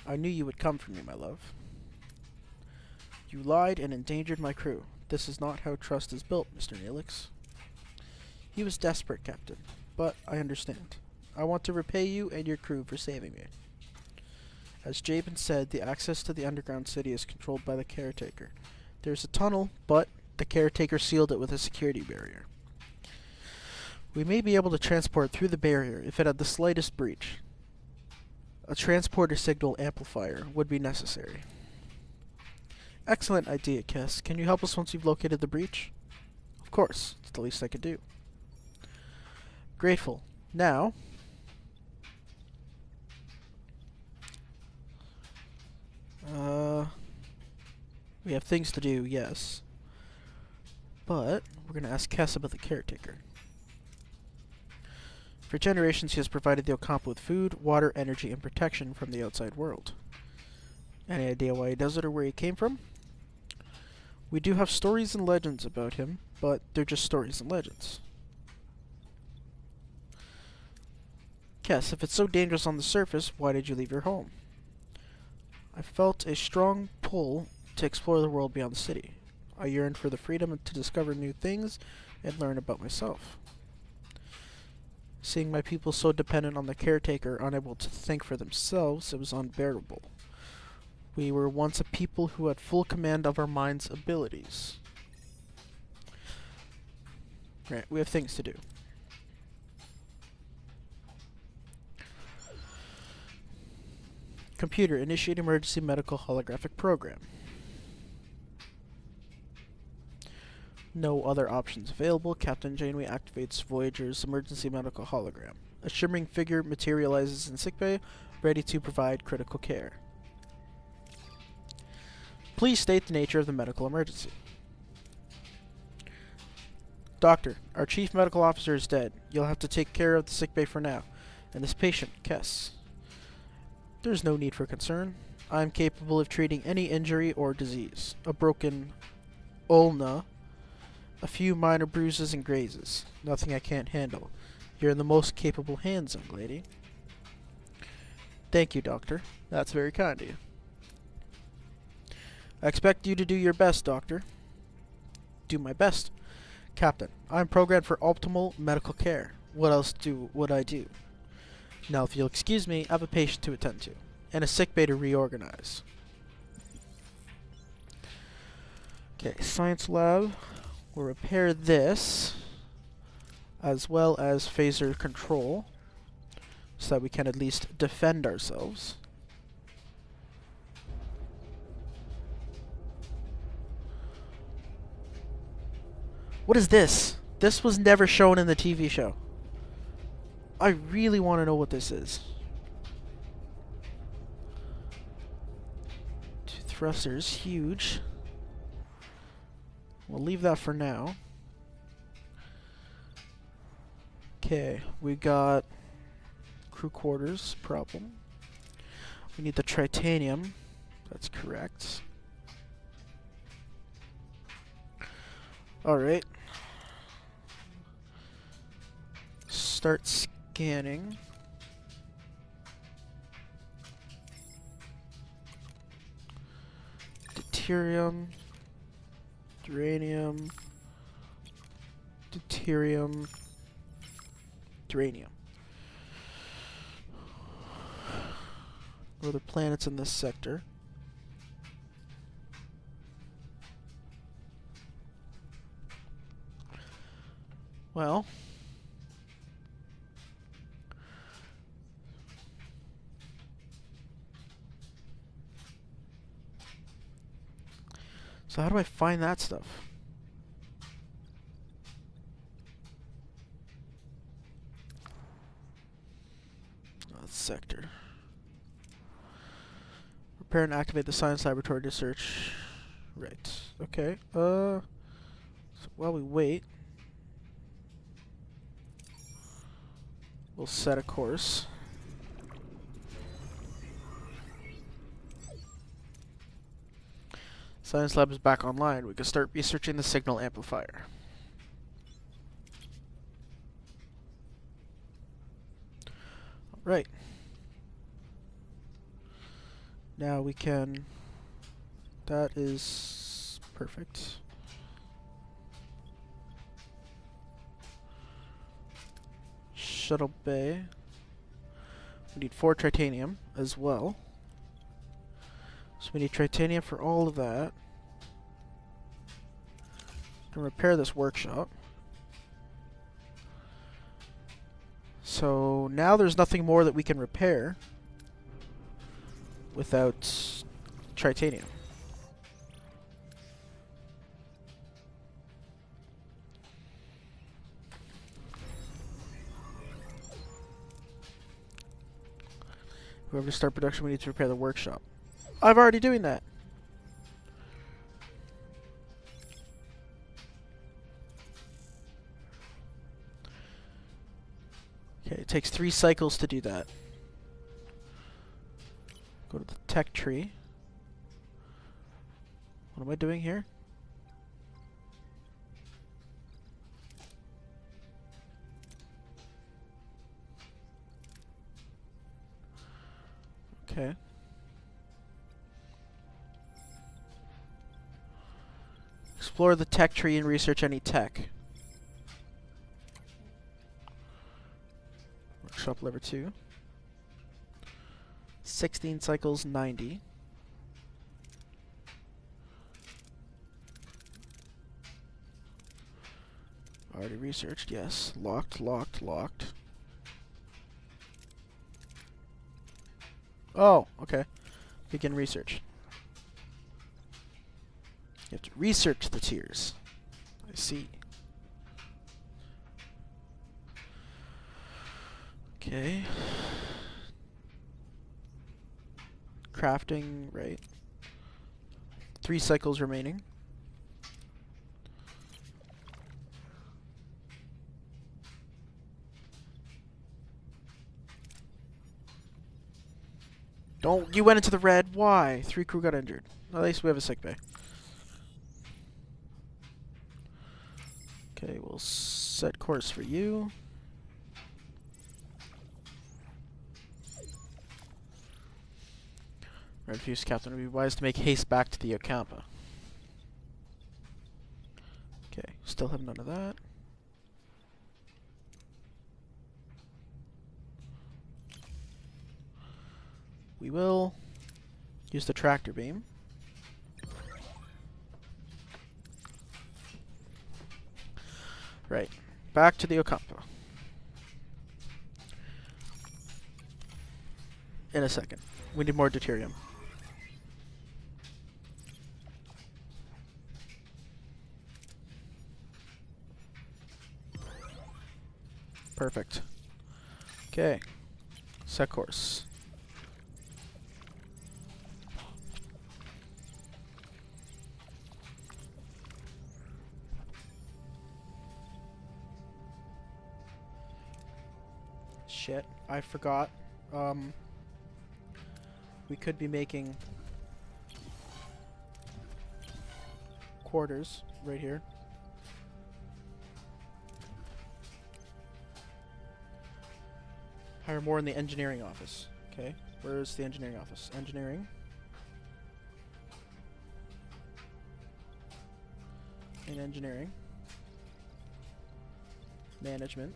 I knew you would come for me, my love. You lied and endangered my crew. This is not how trust is built, Mr. Neelix. He was desperate, Captain, but I understand. I want to repay you and your crew for saving me. As Jabin said, the access to the underground city is controlled by the caretaker. There's a tunnel, but the caretaker sealed it with a security barrier. We may be able to transport through the barrier if it had the slightest breach. A transporter signal amplifier would be necessary. Excellent idea, Kess. Can you help us once you've located the breach? Of course. It's the least I could do. Grateful. Now, we have things to do, yes. But we're going to ask Kess about the caretaker. For generations, he has provided the Ocampa with food, water, energy, and protection from the outside world. Any idea why he does it or where he came from? We do have stories and legends about him, but they're just stories and legends. Kess, if it's so dangerous on the surface, why did you leave your home? I felt a strong pull to explore the world beyond the city. I yearned for the freedom to discover new things and learn about myself. Seeing my people so dependent on the caretaker, unable to think for themselves, it was unbearable. We were once a people who had full command of our mind's abilities. Right, we have things to do. Computer, initiate emergency medical holographic program. No other options available. Captain Janeway activates Voyager's emergency medical hologram. A shimmering figure materializes in sickbay, ready to provide critical care. Please state the nature of the medical emergency. Doctor, our chief medical officer is dead. You'll have to take care of the sickbay for now. And this patient, Kess. There's no need for concern. I'm capable of treating any injury or disease. A broken ulna, a few minor bruises and grazes. Nothing I can't handle. You're in the most capable hands, young lady. Thank you, Doctor. That's very kind of you. I expect you to do your best, Doctor. Do my best. Captain, I'm programmed for optimal medical care. What else would I do? Now, if you'll excuse me, I have a patient to attend to, and a sickbay to reorganize. Okay, science lab. We'll repair this, as well as phaser control, so that we can at least defend ourselves. What is this? This was never shown in the TV show. I really want to know what this is. Two thrusters, huge. We'll leave that for now. Okay, we got crew quarters problem. We need the tritanium. That's correct. Alright. Start scanning. Deuterium. Uranium. Deuterium. Uranium. Other planets in this sector. Well, so how do I find that stuff? Sector. Repair and activate the science laboratory to search. Right. Okay. So while we wait, we'll set a course. Science lab is back online. We can start researching the signal amplifier. Right. Now we can... That is perfect. Shuttle bay. We need 4 titanium as well. So we need titanium for all of that. We can repair this workshop. So now there's nothing more that we can repair without titanium. Whoever to start production, we need to repair the workshop. I'm already doing that. Okay, it takes 3 cycles to do that. Go to the tech tree. What am I doing here? Okay. Explore the tech tree and research any tech. Workshop lever 2. 16 cycles, 90. Already researched, yes. Locked, locked, locked. Oh, okay. Begin research. You have to research the tiers. I see. Okay. Crafting, right. 3 cycles remaining. Don't, you went into the red. Why? 3 crew got injured. At least we have a sick bay. Okay, we'll set course for you. Red Fuse Captain, it would be wise to make haste back to the Ocampa. Okay, still have none of that. We will use the tractor beam. Right, back to the Ocampa. In a second. We need more deuterium. Perfect. Okay. Set course. Shit, I forgot. We could be making quarters right here. Hire more in the engineering office. Okay, where's the engineering office? Engineering. In engineering. Management.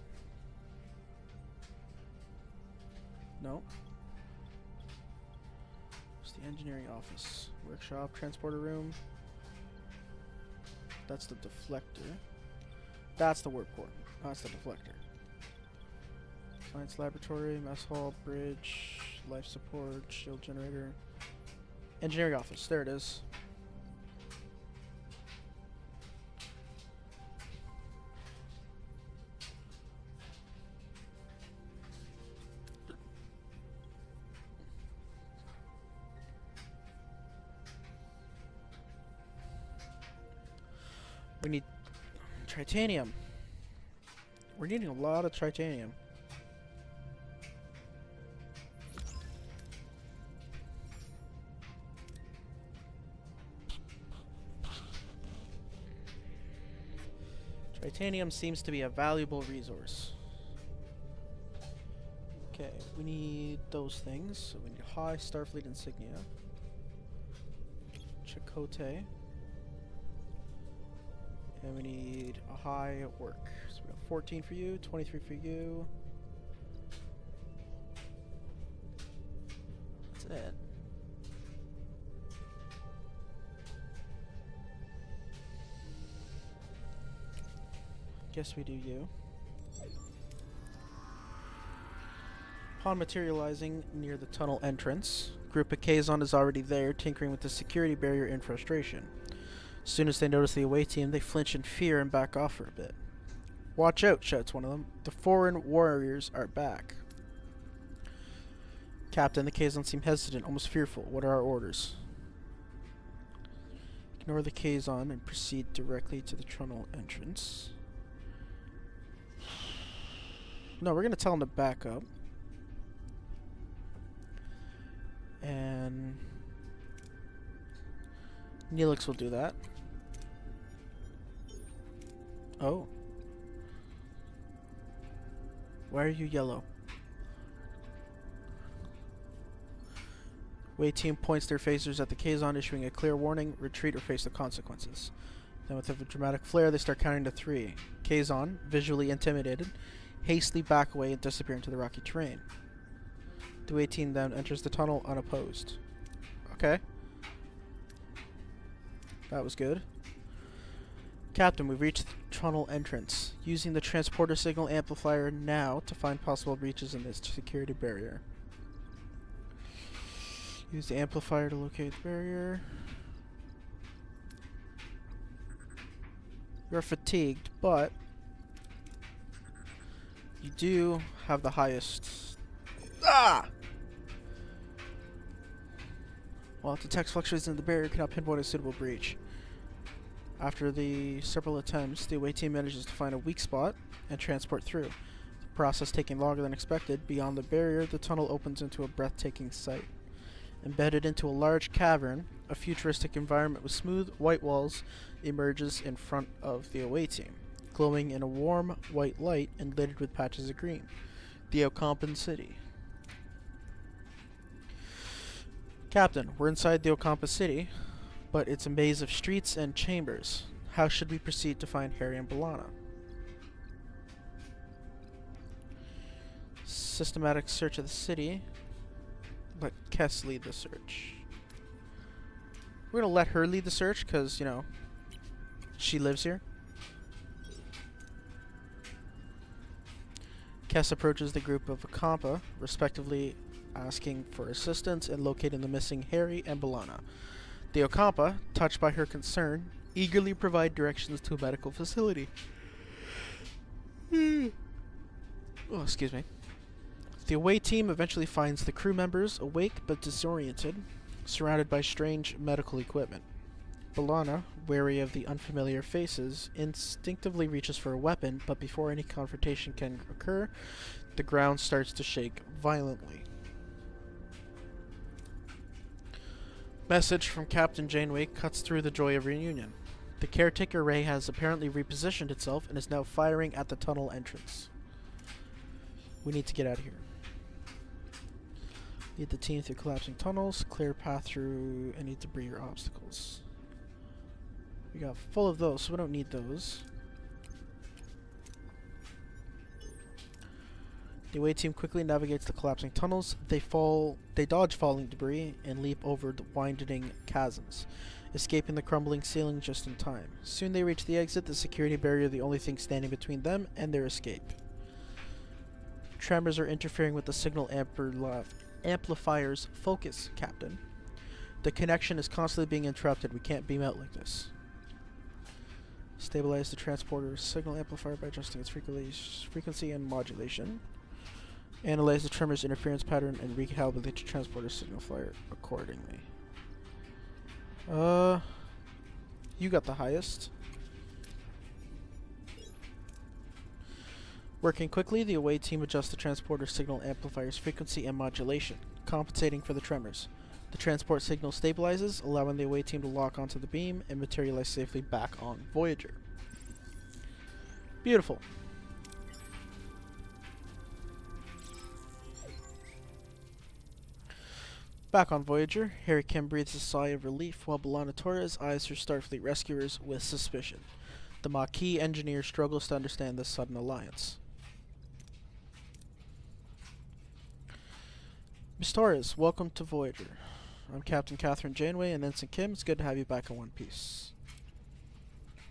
No. It's the engineering office. Workshop, transporter room. That's the deflector. That's the warp core. That's the deflector. Science laboratory, mess hall, bridge, life support, shield generator. Engineering office. There it is. We need titanium. We're needing a lot of titanium. Titanium seems to be a valuable resource. Okay, we need those things. So we need high Starfleet insignia. Chakotay. And we need a high work. So we got 14 for you, 23 for you. That's it. Guess we do you. Upon materializing near the tunnel entrance, group of Kazon is already there, tinkering with the security barrier in frustration. As soon as they notice the away team, they flinch in fear and back off for a bit. "Watch out," shouts one of them. "The foreign warriors are back." "Captain," the Kazon seem hesitant, almost fearful. "What are our orders?" Ignore the Kazon and proceed directly to the tunnel entrance. No, we're going to tell them to back up. And Neelix will do that. Oh. Why are you yellow? Way team points their phasers at the Kazon, issuing a clear warning: retreat or face the consequences. Then with a dramatic flare, they start counting to 3. Kazon, visually intimidated, hastily back away and disappear into the rocky terrain. The way team then enters the tunnel unopposed. Okay. That was good. "Captain, we've reached the tunnel entrance. Using the transporter signal amplifier now to find possible breaches in this security barrier. Use the amplifier to locate the barrier. You're fatigued, but you do have the highest. Ah! While it detects fluctuations in the barrier, cannot pinpoint a suitable breach. After the several attempts, the away team manages to find a weak spot and transport through. The process taking longer than expected. Beyond the barrier, the tunnel opens into a breathtaking sight. Embedded into a large cavern, a futuristic environment with smooth white walls emerges in front of the away team, glowing in a warm white light and littered with patches of green. The Ocampan City. "Captain, we're inside the Ocampa City, but it's a maze of streets and chambers. How should we proceed to find Harry and B'Elanna?" Systematic search of the city. Let Kess lead the search. We're gonna let her lead the search because, you know, she lives here. Kess approaches the group of Ocampa, respectively asking for assistance in locating the missing Harry and B'Elanna. The Ocampa, touched by her concern, eagerly provide directions to a medical facility. Oh, excuse me. The away team eventually finds the crew members awake but disoriented, surrounded by strange medical equipment. B'Elanna, wary of the unfamiliar faces, instinctively reaches for a weapon, but before any confrontation can occur, the ground starts to shake violently. Message from Captain Janeway cuts through the joy of reunion. The caretaker ray has apparently repositioned itself and is now firing at the tunnel entrance. We need to get out of here. Lead the team through collapsing tunnels, clear path through any debris or obstacles. We got full of those, so we don't need those. The away team quickly navigates the collapsing tunnels. They dodge falling debris and leap over the widening chasms, escaping the crumbling ceiling just in time. Soon they reach the exit, the security barrier the only thing standing between them and their escape. Tremors are interfering with the signal amplifier's focus, Captain. The connection is constantly being interrupted. We can't beam out like this. Stabilize the transporter's signal amplifier by adjusting its frequency and modulation. Analyze the tremor's interference pattern and recalibrate the transporter signal flyer accordingly. You got the highest. Working quickly, the away team adjusts the transporter signal amplifier's frequency and modulation, compensating for the tremors. The transport signal stabilizes, allowing the away team to lock onto the beam and materialize safely back on Voyager. Beautiful. Back on Voyager, Harry Kim breathes a sigh of relief while B'Elanna Torres eyes her Starfleet rescuers with suspicion. The Maquis engineer struggles to understand this sudden alliance. Miss Torres, welcome to Voyager. I'm Captain Catherine Janeway and Ensign Kim. It's good to have you back in one piece.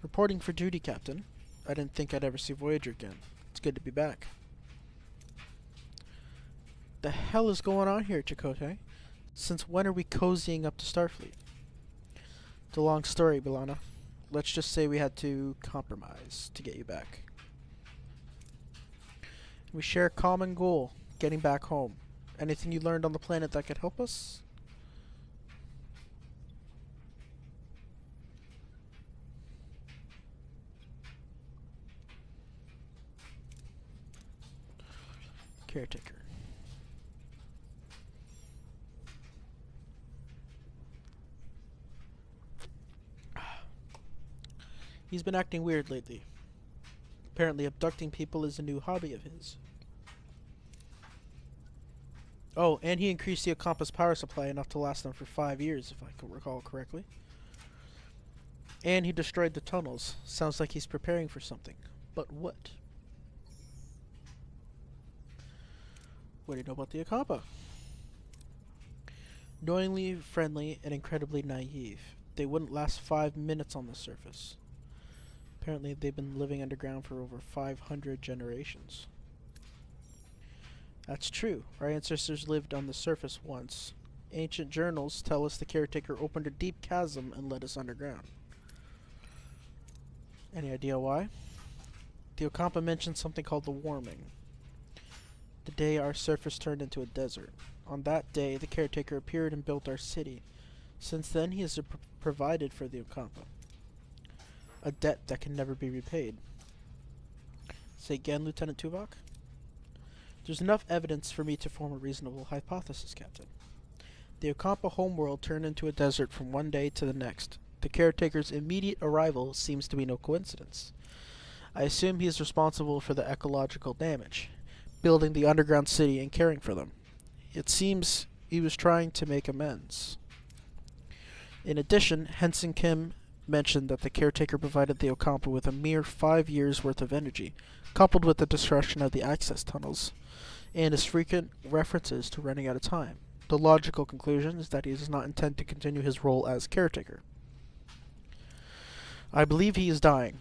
Reporting for duty, Captain. I didn't think I'd ever see Voyager again. It's good to be back. The hell is going on here, Chakotay? Since when are we cozying up to Starfleet? It's a long story, B'Elanna. Let's just say we had to compromise to get you back. We share a common goal, getting back home. Anything you learned on the planet that could help us? Caretaker. He's been acting weird lately. Apparently abducting people is a new hobby of his. Oh, and he increased the Ocampa's power supply enough to last them for 5 years, if I can recall correctly. And he destroyed the tunnels. Sounds like he's preparing for something. But what? What do you know about the Ocampa? Knowingly friendly and incredibly naive. They wouldn't last 5 minutes on the surface. Apparently they've been living underground for over 500 generations. That's true. Our ancestors lived on the surface once. Ancient journals tell us the caretaker opened a deep chasm and led us underground. Any idea why? The Ocampa mentioned something called the warming. The day our surface turned into a desert. On that day, the caretaker appeared and built our city. Since then, he has provided for the Ocampa. A debt that can never be repaid. Say again, Lieutenant Tuvok? There's enough evidence for me to form a reasonable hypothesis, Captain. The Ocampa homeworld turned into a desert from one day to the next. The caretaker's immediate arrival seems to be no coincidence. I assume he is responsible for the ecological damage, building the underground city and caring for them. It seems he was trying to make amends. In addition, Ensign Kim mentioned that the caretaker provided the Ocampa with a mere 5 years' worth of energy, coupled with the destruction of the access tunnels, and his frequent references to running out of time. The logical conclusion is that he does not intend to continue his role as caretaker. I believe he is dying.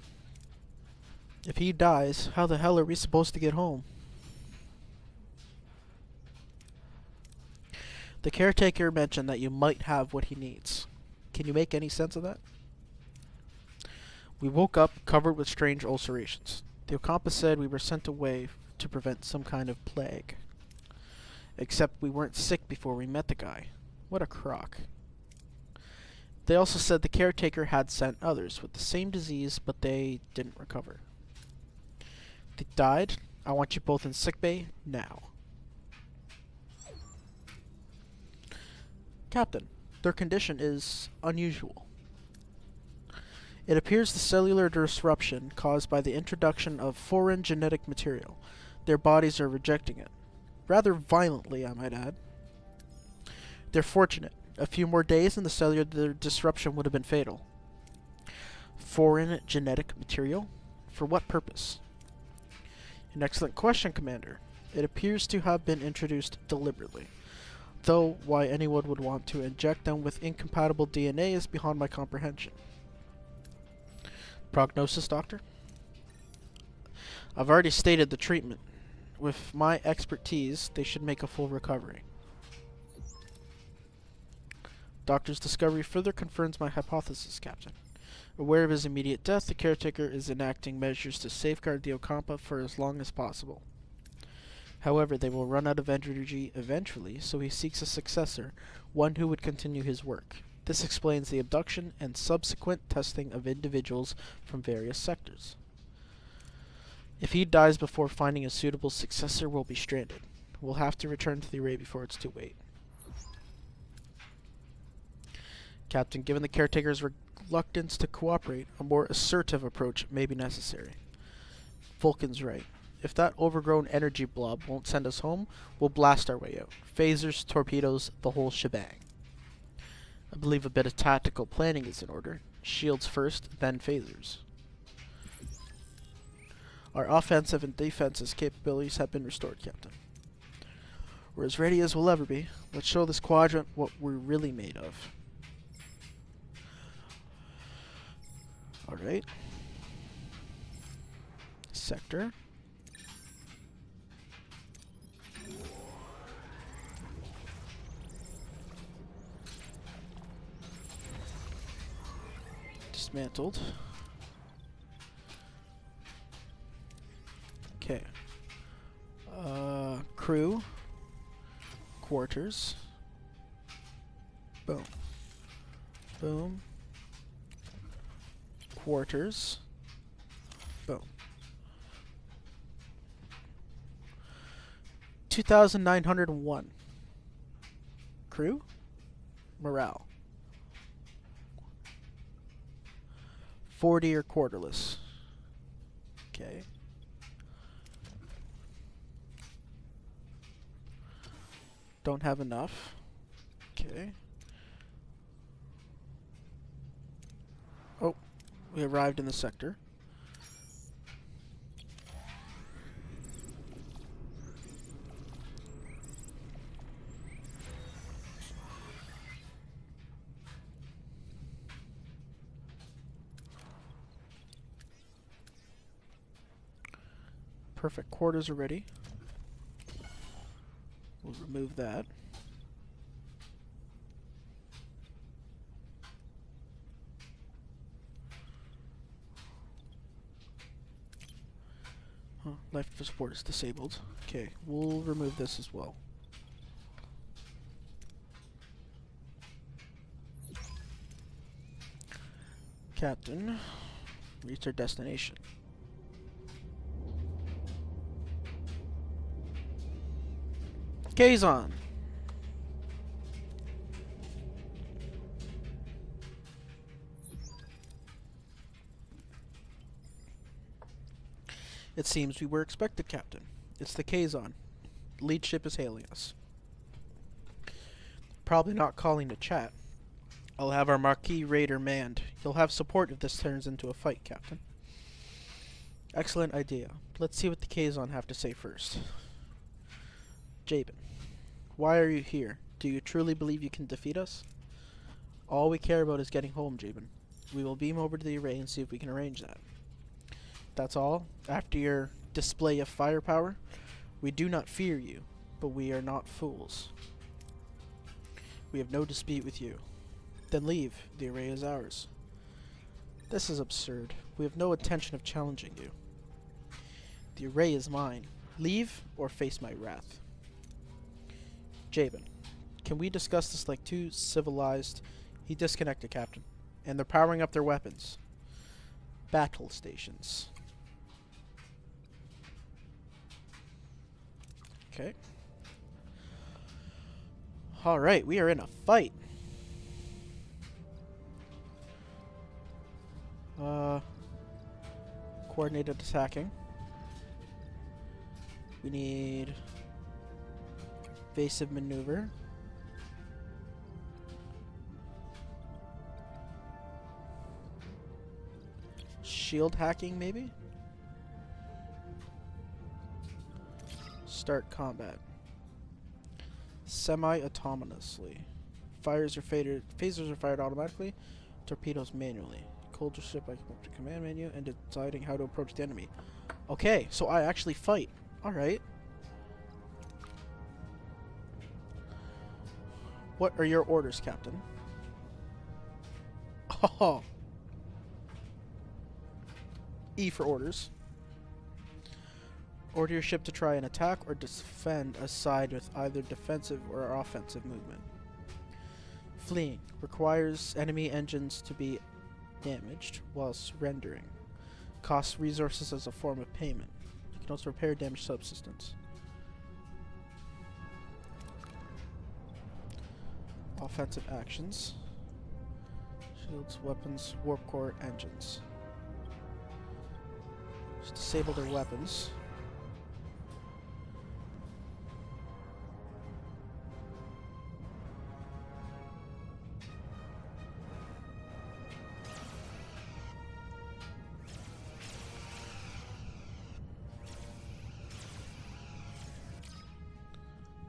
If he dies, how the hell are we supposed to get home? The caretaker mentioned that you might have what he needs. Can you make any sense of that? We woke up covered with strange ulcerations. The Ocampa said we were sent away to prevent some kind of plague. Except we weren't sick before we met the guy. What a crock. They also said the caretaker had sent others with the same disease, but they didn't recover. They died. I want you both in sickbay now. Captain, their condition is unusual. It appears the cellular disruption caused by the introduction of foreign genetic material. Their bodies are rejecting it. Rather violently, I might add. They're fortunate. A few more days and the cellular disruption would have been fatal. Foreign genetic material? For what purpose? An excellent question, Commander. It appears to have been introduced deliberately. Though why anyone would want to inject them with incompatible DNA is beyond my comprehension. Prognosis, Doctor? I've already stated the treatment. With my expertise, they should make a full recovery. Doctor's discovery further confirms my hypothesis, Captain. Aware of his immediate death, the caretaker is enacting measures to safeguard the Ocampa for as long as possible. However, they will run out of energy eventually, so he seeks a successor, one who would continue his work. This explains the abduction and subsequent testing of individuals from various sectors. If he dies before finding a suitable successor, we'll be stranded. We'll have to return to the array before it's too late. Captain, given the caretaker's reluctance to cooperate, a more assertive approach may be necessary. Vulcan's right. If that overgrown energy blob won't send us home, we'll blast our way out. Phasers, torpedoes, the whole shebang. I believe a bit of tactical planning is in order. Shields first, then phasers. Our offensive and defensive capabilities have been restored, Captain. We're as ready as we'll ever be. Let's show this quadrant what we're really made of. Alright. Sector. Dismantled. Okay. Crew. Quarters. Boom. Boom. Quarters. Boom. 2,901. Crew. Morale. 40 or quarterless. Okay. Don't have enough. Okay. Oh, we arrived in the sector. Perfect. Quarters are ready. We'll remove that. Huh, life support is disabled. Okay, we'll remove this as well. Captain, reach our destination. Kazon. It seems we were expected, Captain. It's the Kazon. Lead ship is hailing us. Probably not calling to chat. I'll have our Marquis Raider manned. You'll have support if this turns into a fight, Captain. Excellent idea. Let's see what the Kazon have to say first. Jabin, why are you here? Do you truly believe you can defeat us? All we care about is getting home, Jabin. We will beam over to the array and see if we can arrange that. That's all. After your display of firepower, we do not fear you, but we are not fools. We have no dispute with you. Then leave. The array is ours. This is absurd. We have no intention of challenging you. The array is mine. Leave or face my wrath. Jabin, can we discuss this like two civilized... He disconnected, Captain. And they're powering up their weapons. Battle stations. Okay. Alright, we are in a fight. Coordinated attacking. We need evasive maneuver. Shield hacking, maybe? Start combat. Semi-autonomously. Phasers are fired automatically. Torpedoes manually. Cold ship by the command menu and deciding how to approach the enemy. Okay, so I actually fight. Alright. What are your orders, Captain? Oh. E for orders. Order your ship to try and attack or defend a side with either defensive or offensive movement. Fleeing requires enemy engines to be damaged while surrendering. Costs resources as a form of payment. You can also repair damaged subsystems. Offensive actions. Shields, weapons, warp core, engines. Just disable their weapons.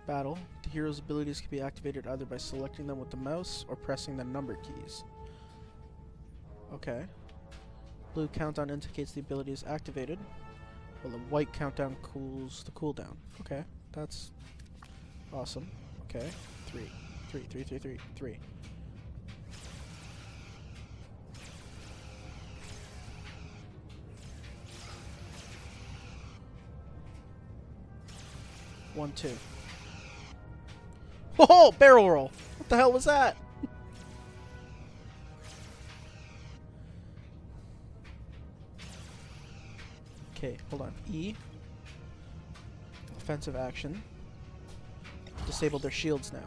Battle. The hero's abilities can be activated either by selecting them with the mouse or pressing the number keys. Okay. Blue countdown indicates the ability is activated, while the white countdown cools the cooldown. Okay, that's awesome. Okay, 3, 3, 3, 3, 3, 3. One, two. Oh, barrel roll! What the hell was that? Okay, hold on. E. Offensive action. Disable their shields now.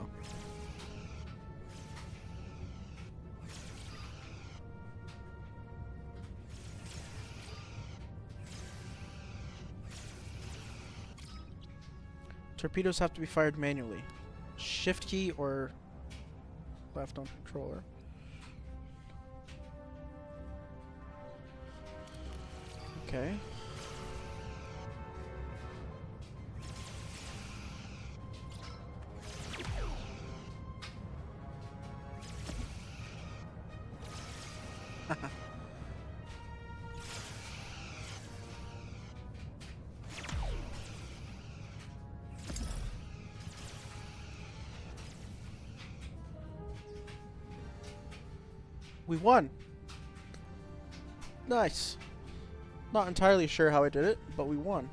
Torpedoes have to be fired manually. Shift key or left on controller. Okay. We won. Nice. Not entirely sure how I did it, but we won.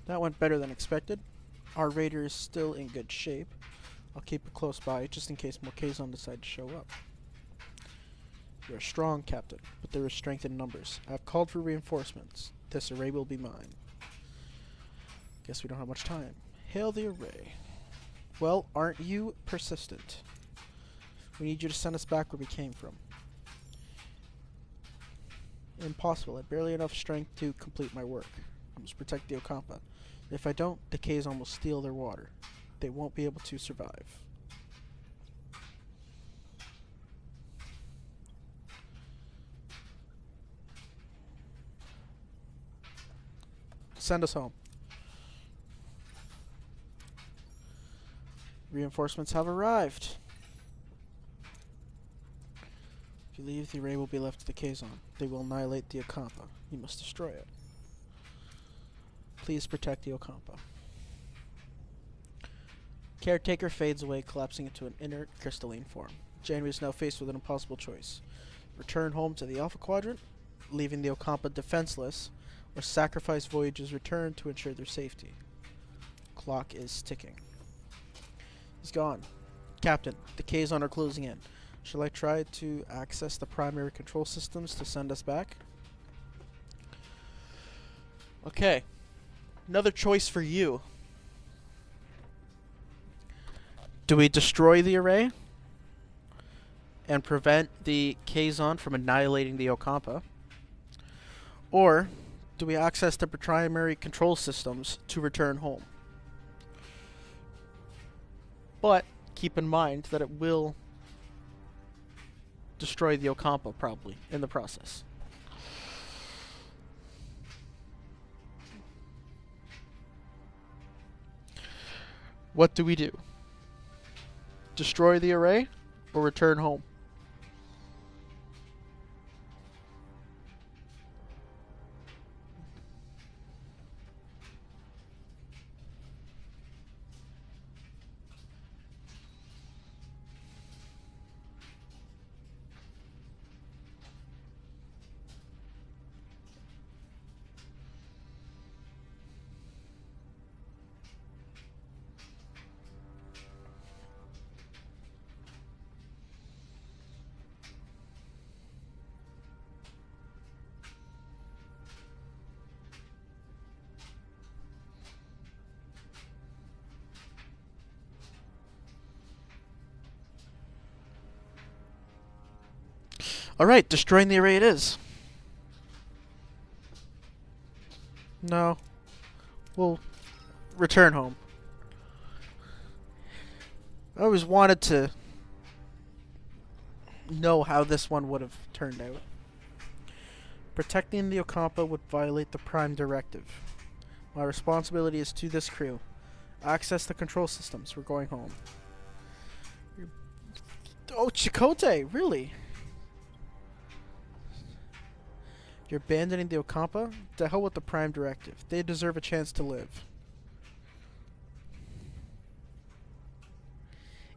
That went better than expected. Our raider is still in good shape. I'll keep it close by just in case more Kazon decide to show up. You're strong, Captain, but there is strength in numbers. I have called for reinforcements. This array will be mine. Guess we don't have much time. Hail the array. Well, aren't you persistent? We need you to send us back where we came from. Impossible. I have barely enough strength to complete my work. I must protect the Ocampa. If I don't, the Kazon will steal their water. They won't be able to survive. Send us home. Reinforcements have arrived. If you leave, the array will be left to the Kazon. They will annihilate the Ocampa. You must destroy it. Please protect the Ocampa. Caretaker fades away, collapsing into an inert crystalline form. Janeway is now faced with an impossible choice. Return home to the Alpha Quadrant, leaving the Ocampa defenseless, or sacrifice Voyager's return to ensure their safety. Clock is ticking. He's gone. Captain, the Kazon are closing in. Shall I try to access the primary control systems to send us back? Okay. Another choice for you. Do we destroy the array and prevent the Kazon from annihilating the Ocampa? Or do we access the primary control systems to return home? But keep in mind that it will destroy the Ocampa probably in the process. What do we do? Destroy the array or return home? Alright, destroying the array it is. No. We'll return home. I always wanted to know how this one would have turned out. Protecting the Ocampa would violate the Prime Directive. My responsibility is to this crew. Access the control systems. We're going home. Oh, Chakotay, really? You're abandoning the Ocampa? To hell with the Prime Directive. They deserve a chance to live.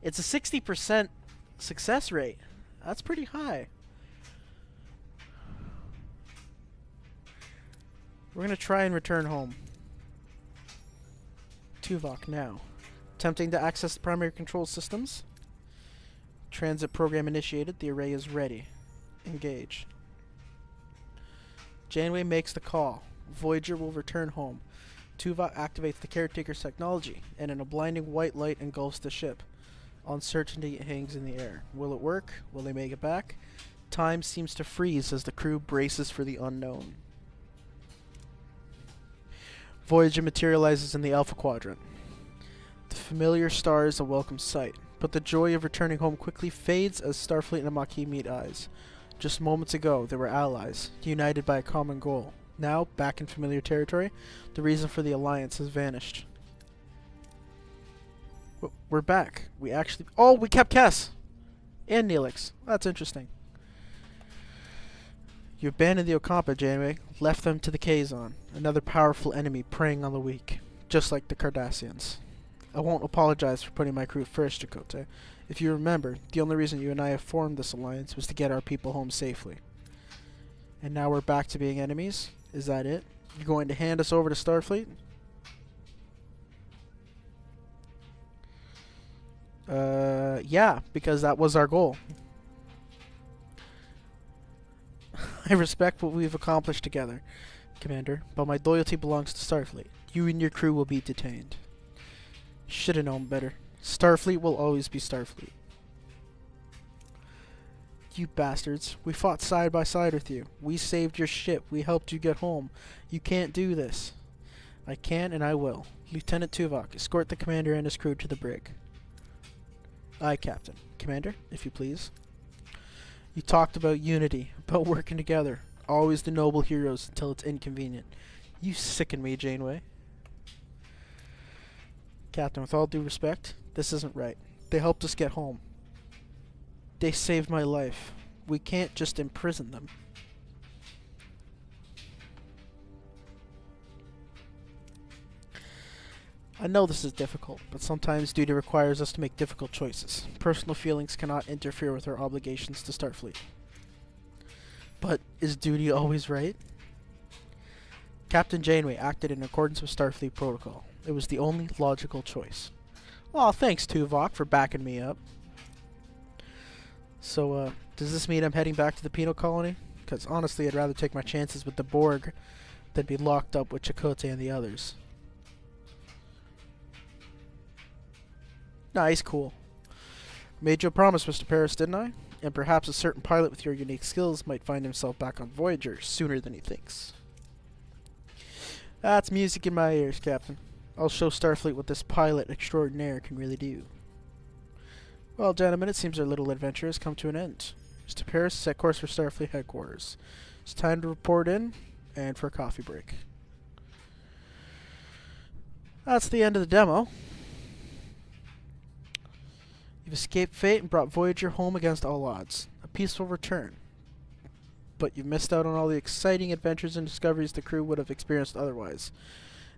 It's a 60% success rate. That's pretty high. We're gonna try and return home. Tuvok now. Attempting to access the primary control systems. Transit program initiated. The array is ready. Engage. Janeway makes the call. Voyager will return home. Tuvok activates the caretaker's technology, and in a blinding white light engulfs the ship. Uncertainty hangs in the air. Will it work? Will they make it back? Time seems to freeze as the crew braces for the unknown. Voyager materializes in the Alpha Quadrant. The familiar star is a welcome sight, but the joy of returning home quickly fades as Starfleet and Maquis meet eyes. Just moments ago, they were allies, united by a common goal. Now, back in familiar territory, the reason for the alliance has vanished. We're back. We actually... Oh, we kept Kess! And Neelix. That's interesting. You abandoned the Ocampa, Janeway. Left them to the Kazon. Another powerful enemy preying on the weak. Just like the Cardassians. I won't apologize for putting my crew first, Chakotay. If you remember, the only reason you and I have formed this alliance was to get our people home safely. And now we're back to being enemies? Is that it? You're going to hand us over to Starfleet? Yeah, because that was our goal. I respect what we've accomplished together, Commander, but my loyalty belongs to Starfleet. You and your crew will be detained. Should have known better. Starfleet will always be Starfleet. You bastards. We fought side by side with you. We saved your ship. We helped you get home. You can't do this. I can and I will. Lieutenant Tuvok, escort the commander and his crew to the brig. Aye, Captain. Commander, if you please. You talked about unity, about working together. Always the noble heroes until it's inconvenient. You sicken me, Janeway. Captain, with all due respect, this isn't right. They helped us get home. They saved my life. We can't just imprison them. I know this is difficult, but sometimes duty requires us to make difficult choices. Personal feelings cannot interfere with our obligations to Starfleet. But is duty always right? Captain Janeway acted in accordance with Starfleet protocol. It was the only logical choice. Aw, thanks Tuvok for backing me up. So, does this mean I'm heading back to the penal colony? Because honestly, I'd rather take my chances with the Borg than be locked up with Chakotay and the others. Nice, cool. Made you a promise, Mr. Paris, didn't I? And perhaps a certain pilot with your unique skills might find himself back on Voyager sooner than he thinks. That's music in my ears, Captain. I'll show Starfleet what this pilot extraordinaire can really do. Well, gentlemen, it seems our little adventure has come to an end. Mr. Paris, set course for Starfleet headquarters. It's time to report in, and for a coffee break. That's the end of the demo. You've escaped fate and brought Voyager home against all odds. A peaceful return. But you've missed out on all the exciting adventures and discoveries the crew would have experienced otherwise.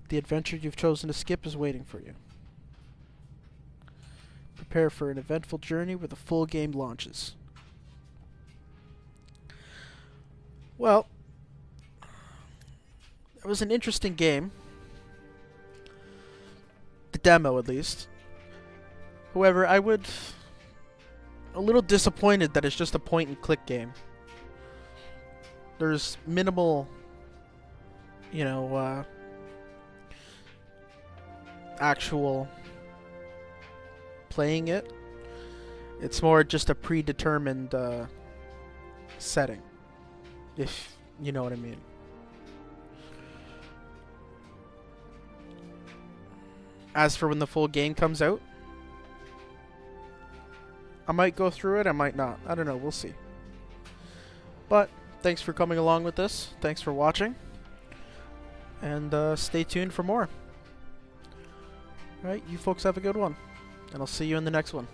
The adventure you've chosen to skip is waiting for you. Prepare for an eventful journey where the full game launches. Well, it was an interesting game. The demo, at least. However, I would... a little disappointed that it's just a point-and-click game. There's minimal, you know, actual playing it. It's more just a predetermined setting, if you know what I mean. As for when the full game comes out, I might go through it, I might not. I don't know, we'll see. But thanks for coming along with this. Thanks for watching. And stay tuned for more. Alright, you folks have a good one. And I'll see you in the next one.